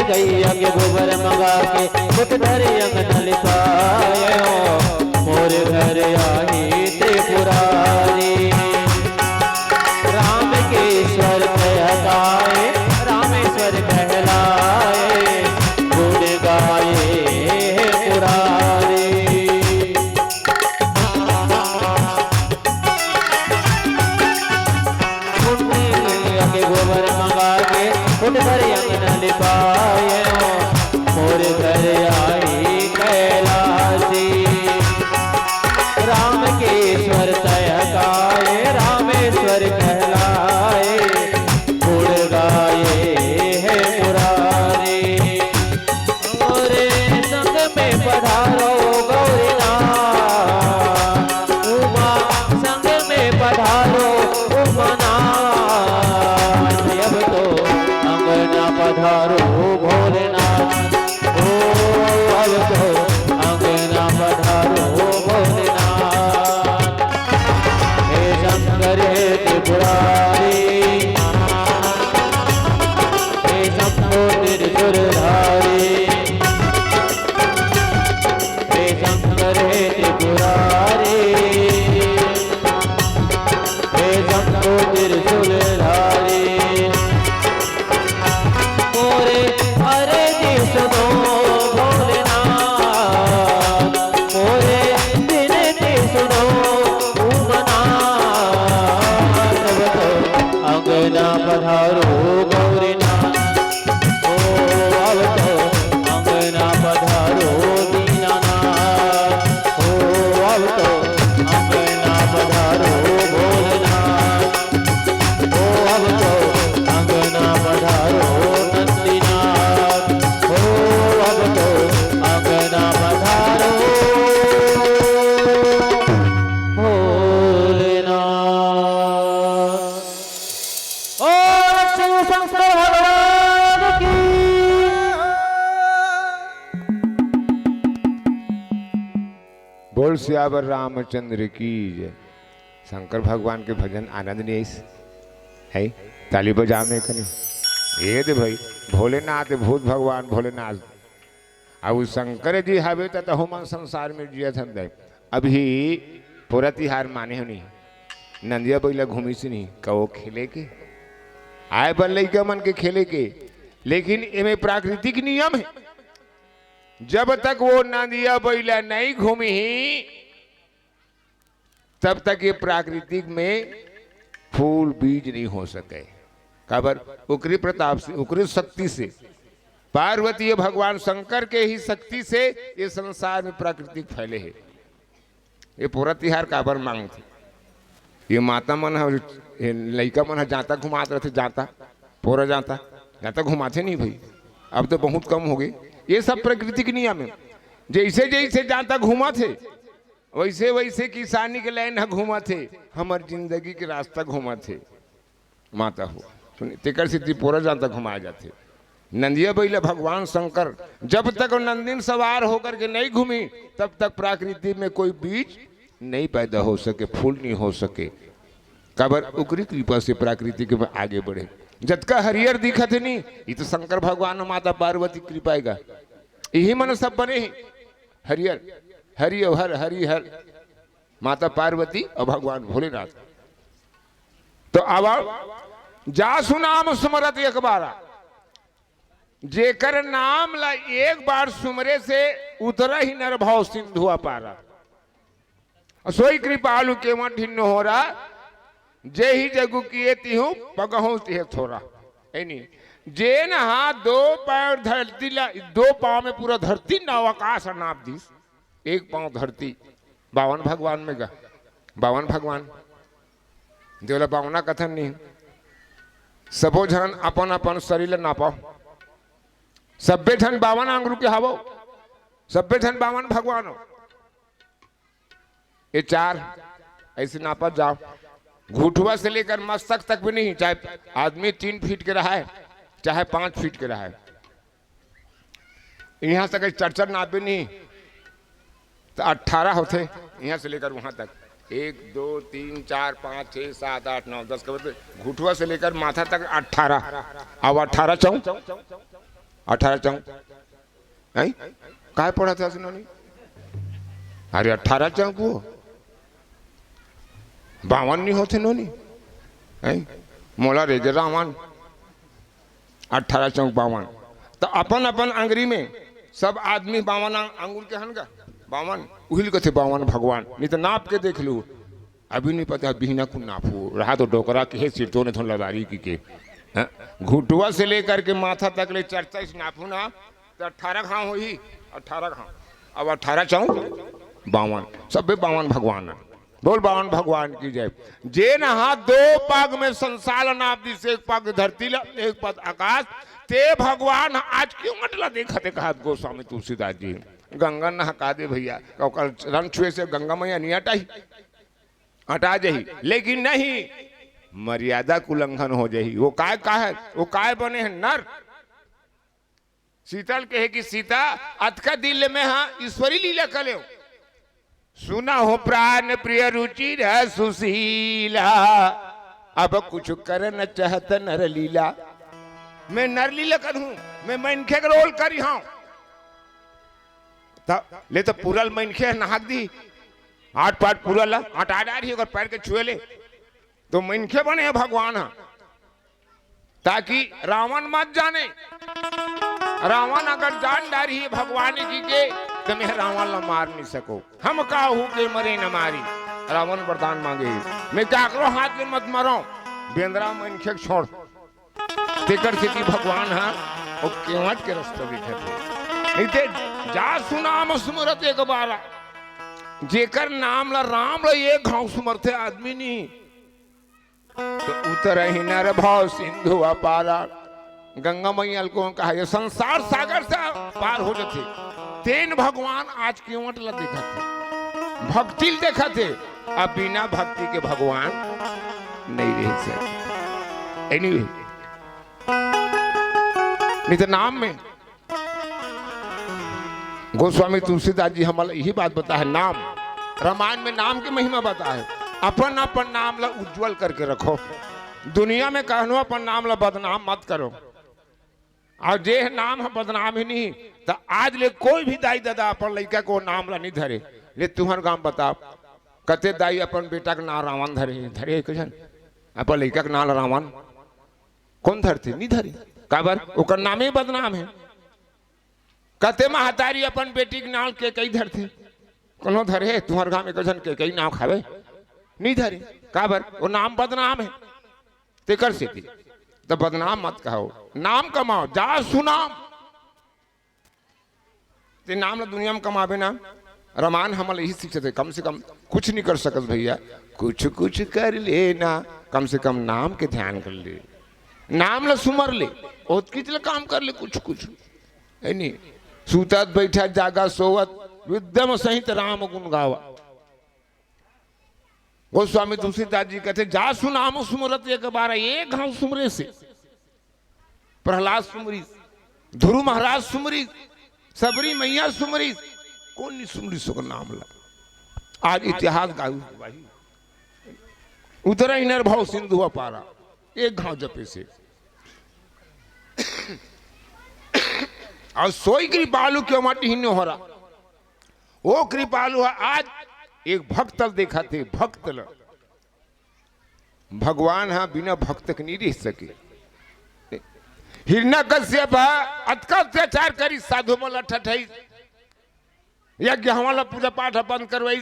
गैया के गोबर मंगा के फुट भर अंगन लिपायो मोर घर आई त्रिपुरारी राम के स्वर कहलाए रामेश्वर कहलाए गुण गाए पुरारी के गोबर मंगा के फुट भर अंगन लिपाए मोर घर आई कैलाशी राम के स्वर तय गाए रामेश्वर कहलाए गुण गाए है पुरारी और संग में पधारो गौरीनाथ उमा संग में पधारो उमानाथ अब तो अंगना पधारो भोलेनाथ ओ अब तो अंगना पधारो भोलेनाथ हे शंकर हे त्रिपुरारी हे शंभो त्रिशूलधारी हे शंकर हे त्रिपुरारी हे शंभो त्रिशूलधारी मोरे हरे जी सुनो भोलेनाथ मोरे विनती सुनो उमनाथ अब तो अंगना पधारो गौरीनाथ ओ अब तो अंगना पधारो दीनानाथ ओ अब तो अंगना पधारो भोलेनाथ ओ अब तो अंगना पधारो नंदीनाथ ओ अब तो अंगना पधारो भोलेनाथ ओ शिव शंकर भगवान की
बोल सियावर रामचंद्र की जय। शंकर भगवान के भजन आनंद नहीं है ताली बजाने का नहीं ये दे भाई भोलेनाथ भूत भगवान भोलेनाथ अब शंकर जी हवे तो हम संसार में जिया हम दे अभी पूरा तिहार माने हो नहीं नंदिया बैला घूमी से नहीं कहो खेले के आए बन लइका मन के खेले के लेकिन इनमें प्राकृतिक नियम है जब तक वो नंदिया बैला नहीं घूमी तब तक ये प्राकृतिक में फूल बीज नहीं हो सके काबर उकरी प्रताप से उकरी शक्ति से पार्वती भगवान शंकर के ही शक्ति से ये संसार में प्राकृतिक फैले है। ये पूरा तिहार काबर मांग थी ये माता मन है लड़का मन है जाता घुमाते रहते जाता पूरा जाता घुमाते नहीं भाई अब तो बहुत कम हो गए। ये सब प्रकृति के नियम है जैसे जैसे जाता घुमा थे वैसे वैसे किसानी के लाइन घूमा थे, हमार जिंदगी के रास्ता घूमा थे माता हो सुनी तेकर सिद्धि पूरा जहाँ तक घुमाए जाते। नंदिया बैला भगवान शंकर जब तक नंदिन सवार होकर के नहीं घूमी तब तक प्रकृति में कोई बीज नहीं पैदा हो सके, फूल नहीं हो सके। कबर उकरी कृपा से प्रकृति के आगे बढ़े। जतका हरियर दिखत नहीं ये तो शंकर भगवान माता पार्वती कृपाएगा, यही मन सब बने ही हरियर हरिहर हरिहर माता पार्वती और भगवान भोलेनाथ। तो अब जा सुनाम सुमरत एक बार, जेकर नाम ला एक बार सुमरे से उतरा ही नर भाव सिंधु अपारा। सोई कृपालु के मन ढिन्न हो रहा, जे ही जगु किए तिहु पगहु तिहे थोड़ा। नहीं जे नहा दो पैर धरती ला, दो पांव में पूरा धरती नाव आकाश नाप दी, एक पांव धरती। बावन भगवान में गा, बावन भगवान देवला बावना कथन नहीं। सबो जन अपन अपन शरीर नापो, सभ्य जन 52 आंगुर के हवो, सभ्य जन 52 भगवान हो। ये 4 ऐसे नापा जाओ, घुटवा से लेकर मस्तक तक भी नहीं, चाहे आदमी 3 फीट के रहा है चाहे 5 फीट के रहा है, यहाँ तक चरचर नाप भी नहीं तो 18 होते यहाँ से लेकर वहां तक। 1 2 3 4 5 6 7 8 9 10 के बाद घुटवा से लेकर माथा तक 18। अब 18 चौं 18 चौं नहीं काय पढ़ा था सुनो? अरे 18 चौं को 52 नहीं होते नोनी मोला रेजे रामान 18 चौक 52। तो अपन अपन अंगरी में सब आदमी 52 अंगुल के हन का 52 उहिल के थे 52 भगवान। नहीं तो नाप के देख लू, अभी नहीं पता बिहना को नापू रहा तो डोकरा के सिरतों ने थोड़ा लदारी की के घुटवा से लेकर के माथा तक ले 44 नापू ना तो 18 घाव हो ही 18 घाव। अब 18 चौक 52 सब 52 भगवान है। बोल 52 भगवान की जय। जे नहा 2 पग में संसार नाप दी, से 1 पग धरती ला 1 पग आकाश, ते भगवान आज क्यों मटला देखा थे कहा गोस्वामी तुलसीदास जी। गंगा नहका दे भैया, रन छुए से गंगा मैया नहीं हटा जाही, लेकिन नहीं मर्यादा का उल्लंघन हो जाही। वो काय का है, वो काय बने हैं नर। शीतल कहे कि सीता अतका दिल में हाँ ईश्वरी लीला कले सुना हो प्राण प्रिय रुचि सुशीला, अब कुछ कर न चाहत नर लीला। मैं नर लीला करूं, मैं मनखे का रोल करी हाँ ले तो पूरल मनखे नहाक दी 8 पाट पूरल हटा डारी अगर पैर के छुए ले तो मनखे बने भगवान हाँ, ताकि रावण मत जाने। रावण अगर जान डारी है भगवान की के तो मैं रावण ला मार नहीं सको, हम काहू के मरे न मारी। रावण वरदान मांगे, मैं क्या करो हाथ में मत मारो, बेंद्रा मनखे छोड़ तेकर स्थिति भगवान हाँ वो केवट के रास्ते दिखे जा सुनाम सुमरत एक बारा। जेकर नाम ला राम ला एक घाव सुमरते आदमी नहीं तो उतर ही नर भाव सिंधु अपारा। गंगा मैया को कहा ये संसार सागर से पार हो जाते। 3 भगवान आज केवट ला देखा थे, भक्ति देखा थे, अब बिना भक्ति के भगवान नहीं रह सकते। एनीवे नहीं तो नाम में गोस्वामी तुलसीदास जी हमारा यही बात बता है। नाम रामायण में नाम की महिमा बता है। अपन अपन नाम ला उज्जवल करके रखो, दुनिया में कहनो अपन नाम ला बदनाम मत करो। और जे नाम है बदनाम ही नहीं तो आज ले कोई भी दाई दादा अपन लड़का को नाम ला नहीं धरे। ले तुम्हार गांव बताओ कते दाई अपन बेटा का नाम रावण धरे कैसन अपन लड़का का नाम रावण कौन धरते नहीं धरे, काबर ओकर नाम ही बदनाम है। कते महतारी अपन बेटी के नाम के कई धरते, कोनो धरे तुम्हार गांव में कैसन के कई नाम खावे नहीं धरे, काबर वो नाम बदनाम है। तेकर से तो बदनाम मत कहो, नाम कमाओ जा सुनाम। ते नाम ला दुनिया में कमावे ना। रामायण हमारे यही शिक्षा थे, कम से कम कुछ नहीं कर सकत भैया, कुछ कुछ कर लेना, कम से कम नाम के ध्यान कर ले, नाम ला सुमर ले, और कितने काम कर ले कुछ कुछ है नहीं। सूतत बैठा जागा सोवत विद्यम सहित राम गुण गावा। गोस्वामी तुलसीदास जी कहते जा सुनाम सुमरत एक बार, एक घाव सुमरे से प्रहलाद सुमरी, ध्रुव महाराज सुमरी, सबरी मैया सुमरी, कौन नहीं सुमरी सो नाम ला। आज इतिहास गायु भाई उतरा ही निर्भव सिंधु अपारा, एक घाव जपे से। और सोई कृपालु क्यों माटी ही हो रहा, वो कृपालु है। आज एक भक्तल देखा थे, भक्तल भगवान है, बिना भक्त के नहीं रह सके। हिरण्यकश्यप अतका अत्याचार करी, साधु मोला ठठाई, यज्ञ हमारा पूजा पाठ बंद करवाई,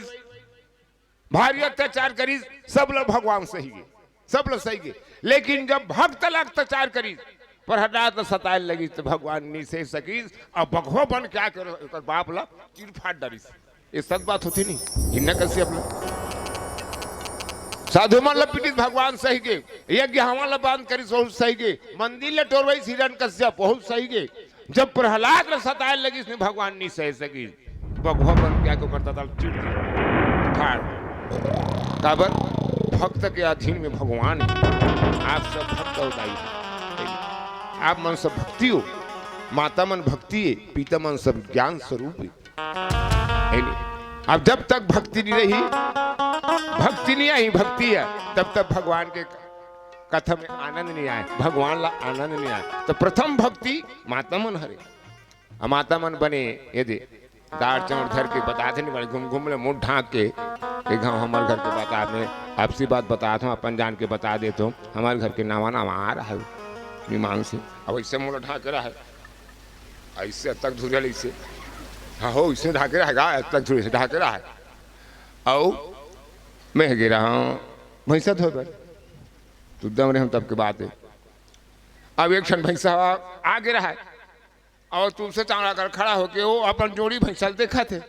भारी अत्याचार करी, सब लोग भगवान सही गए, सब लोग सही गए। लेकिन जब भक्त लोग अत्याचार करी, पर हटा तो सताए लगी, तो भगवान नहीं सह सकी। अब भगवा बन क्या करो, बाप ला चीर फाट डरी। ये सच बात होती नहीं। हिरण्यकश्यप साधु मन लपीटित भगवान सही के, यज्ञ हमारा बंद करी बहुत सही के, मंदिर ले टोरवाई हिरण्यकश्यप बहुत सही के। जब प्रहलाद ने सताए लगी, इसमें भगवान नहीं सह सकी। भगवा बन क्या को करता था, चीर फाड़। काबर भक्त के अधीन में भगवान है। आप सब भक्त होताई, आप मन सब भक्ति हो, माता मन भक्ति है, पिता मन सब ज्ञान स्वरूप है। अब जब तक भक्ति नहीं रही, भक्ति नहीं आई, भक्ति है, तब तक भगवान के कथा में आनंद नहीं आए, भगवान ला आनंद नहीं आए। तो प्रथम भक्ति माता मन हरे, माता मन बने यदि दाढ़ चौड़ धर के बताते नहीं बड़े, घूम घूम ले मुंह ढाक के गाँव हमारे घर के बता, मैं आपसी बात बताता हूँ, अपन जान के बता देता हूँ। हमारे घर के नामा नाम आ रहा है विमान से, अब ऐसे मुँह ढाक रहा है, ऐसे तक धुरे ऐसे, हाँ हो इसे ढाके रहेगा, तक धुरे से ढाके रहा है। और मैं गिरा हूँ भैंसा धो पर, तू दम रहे हम तब की बात है। अब एक क्षण भैंसा आ गिरा है, और तुमसे चावड़ा कर खड़ा होके वो अपन जोड़ी भैंसा देखा थे,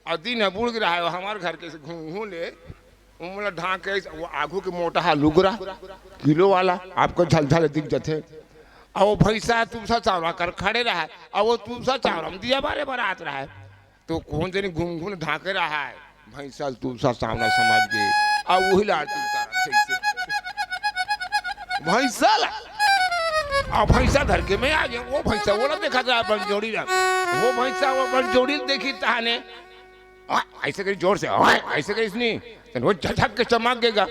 और दिन है बुड़ गिरा है। हमारे घर के घूँ ले उमला ढाक के, वो आगू के मोटा है लुगरा किलो वाला, आपको झलझल दिख जाते। और वो भैंसा तुमसा चावड़ा कर खड़े रहा है, और वो तुमसा चावड़ा में दिया बारे बारात रहा है, तो कौन जनी घूम घूम ढाके रहा है। भैंसा तुमसा चावड़ा समझ गए, और वही लाड़ती उतारा सही से भैंसा ला, और भैंसा धर के मैं आ गया। वो भैंसा वो ना देखा था अपन जोड़ी ना, वो भैंसा वो अपन जोड़ी देखी ताने, ऐसे करी जोर से, ऐसे करी इसने, तो वो झटक के चमक गएगा,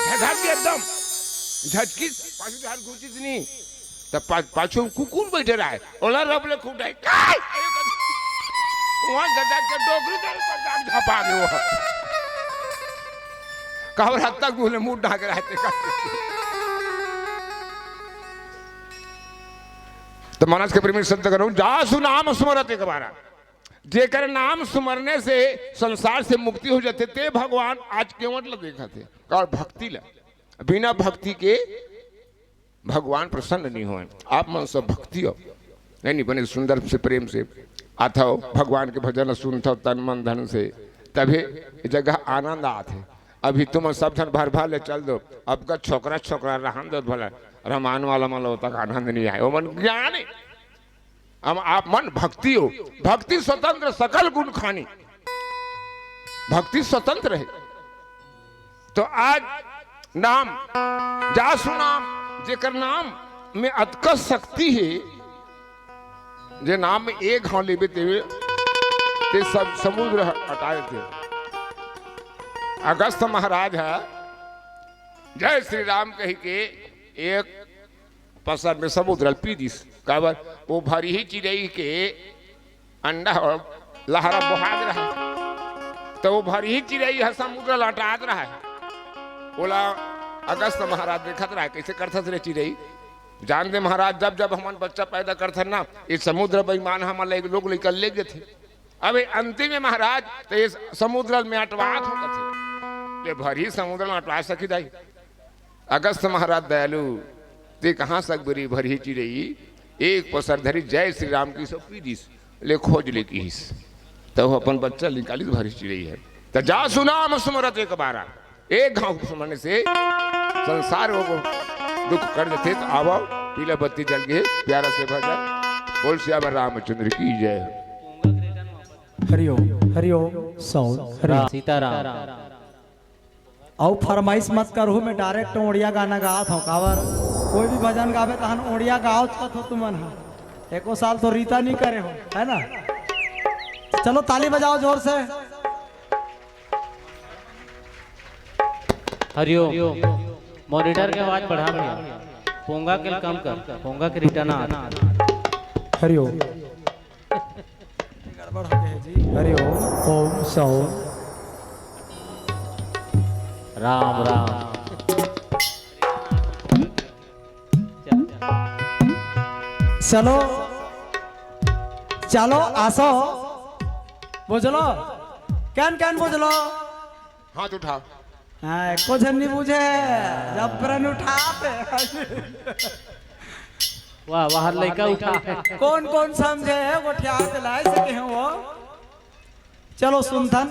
झटक के एकदम झटकी पाछू झाड़ घुसी नहीं, तब पाछू कुकुर बैठे रहा है, ओला रब ले खूब डाई, वहाँ झटक के डोगरी दे झपा गए। वो कवर हद तक बोले मुंह ढाक रहते। तो मानस के प्रेमी शब्द करूं, जासु नाम सुमरत एक बारा, जेकर नाम सुमरने से संसार से मुक्ति हो जाते थे। भगवान आज केवट ला देखा थे, और भक्ति ला, बिना भक्ति के भगवान प्रसन्न नहीं हुए। आप मन सब भक्ति हो, नहीं बने सुंदर से प्रेम से आता हो, भगवान के भजन सुनता हो तन मन धन से, तभी जगह आनंद आते। अभी तुम सब धन भर भर ले चल दो, अब का छोकरा छोकरा रहन दो भला, रमान वाला मन तक आनंद नहीं आए, वो मन ज्ञान है। अब आप मन भक्ति हो, भक्ति स्वतंत्र सकल गुण खानी, भक्ति स्वतंत्र है। तो आज नाम जासु नाम, जेकर नाम में अतक शक्ति है, जे नाम में एक घाव लेबे ते सब समुद्र हटाए थे। अगस्त महाराज है, जय श्री राम कही के एक पसर में समुद्र पी दिस, काबर वो भरी ही चिड़ई के अंडा और लहरा बहाग रहा, तो वो भरी ही चिड़ई है समुद्र लौटात रहा है। बोला अगस्त महाराज देखत रहा कैसे करथस रे चिड़ई, जान दे महाराज जब जब हमारे बच्चा पैदा करते ना, ये समुद्र बेईमान हमारे लोग निकल ले गए थे। अब अंतिम में महाराज तो ये समुद्र में अटवात होता थे, ये भरी समुद्र में अटवा सकी दाई। अगस्त महाराज दयालु, ते कहाँ सक बरी भरी चिड़ई, एक पसर धरी जय श्री राम की सब पी दिस, ले खोज ले की तो अपन बच्चा निकाली भरी चिड़ई है। तो जा सुनाम सुमरत एक बारा, एक घाव सुमरने से संसार को दुख कर देते। तो आओ पीला बत्ती जल गए, प्यारा से भजन बोल श्याम रामचंद्र की जय।
हरिओम हरिओम साउंड
सीताराम।
और फरमाइश मत करो, मैं डायरेक्ट ओडिया गाना गात हूँ कावर। कोई भी भजन गावे तहन ओडिया गाओ हो तुमन। हाँ एको साल तो रीता नहीं करे हो, है ना। चलो ताली बजाओ जोर से।
हरिओम। मॉनिटर के आवाज बढ़ा भैया, पोंगा के कम कर, पोंगा के रिटर्न आ।
हरिओम। गड़बड़ हो गया जी। हरिओम ओम सौ
राम राम।
चलो चलो आसो बुझलो कैन कैन बुझलो।
हाथ उठाओ।
हाँ कुछ नहीं बुझे जब प्रण उठाते।
वाह बाहर लड़का उठा।
कौन कौन समझे वो ठिया दिलाए सके हैं वो। चलो सुनथन।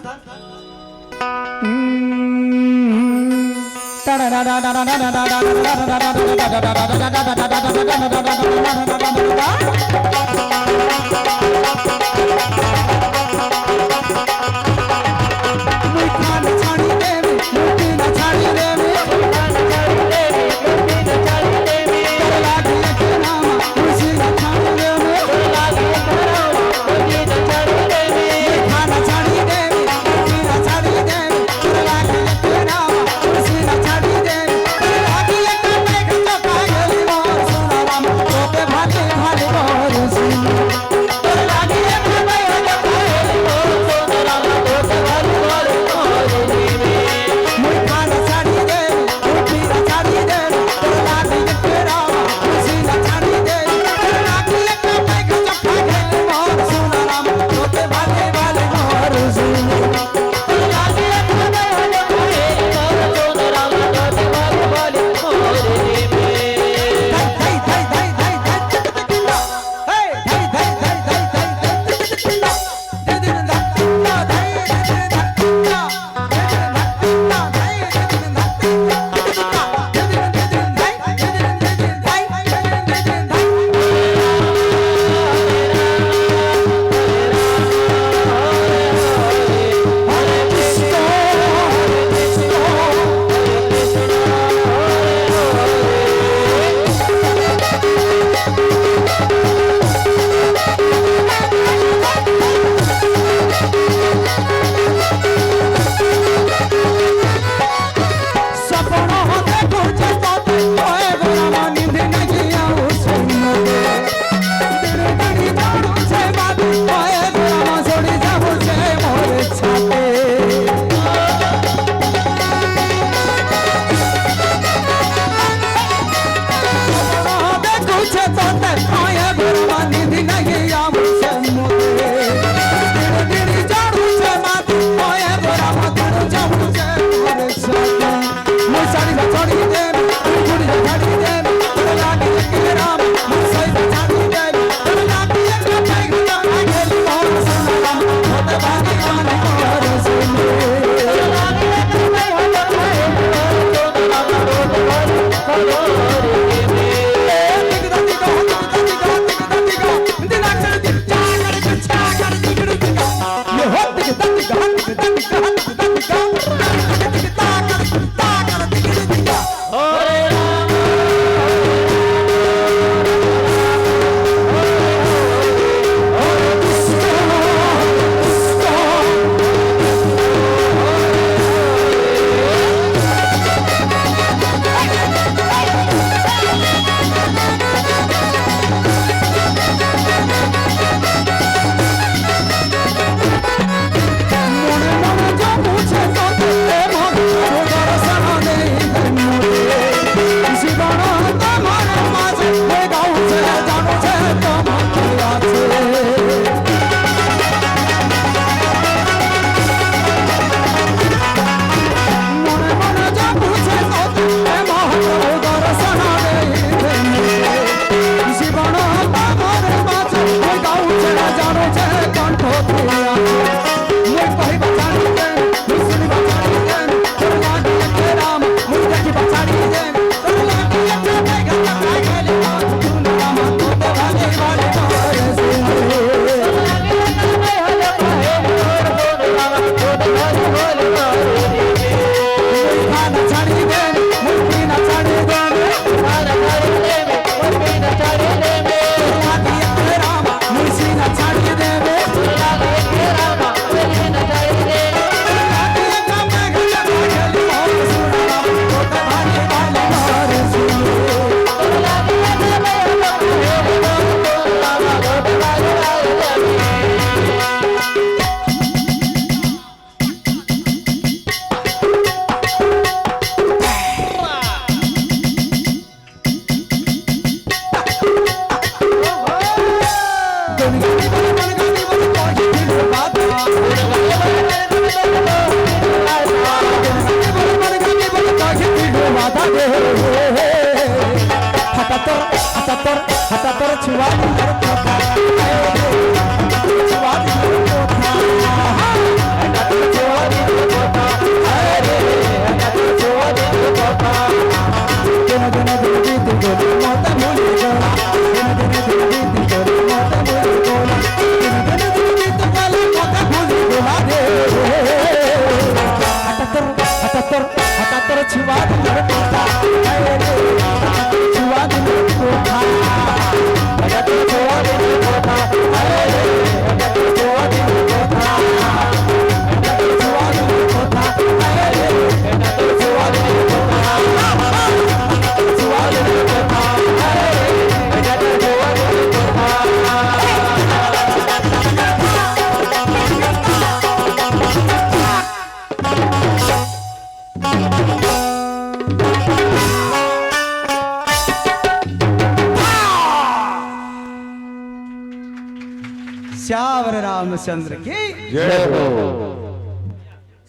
हटा तोर छुआ दे मोर कोठा हाय रे छुआ दे मोर कोठा हटा तोर छुआ दे मोर कोठा हाय रे हटा तोर छुआ दे मोर कोठा हटा तोर छुआ दे मोर कोठा हाय रे हटा तोर छुआ दे मोर कोठा छुआ दे मोर कोठा हाय रे हटा तोर छुआ दे मोर कोठा श्यावर रामचंद्र की
जय हो।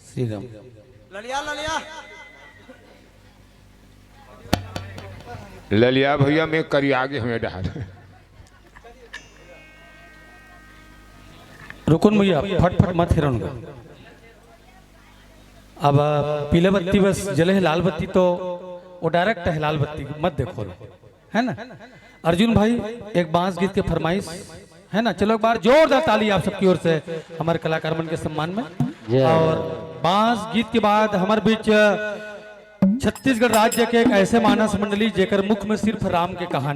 श्री राम।
ललिया ललिया
ललिया भैया मैं करी आगे हमें डाल
रुकुन भैया फट फट मत हिरण अब पीले बत्ती बस जले है, लाल बत्ती तो वो डायरेक्ट है, लाल बत्ती मत देखो है ना। अर्जुन भाई एक बांस गीत के फरमाइश है ना, चलो एक बार जोरदार ताली आप सबकी ओर से हमारे कलाकार मन के सम्मान में। और बांस गीत के बाद हमारे बीच छत्तीसगढ़ राज्य के एक ऐसे मानस मंडली जेकर मुख में सिर्फ राम के कहानी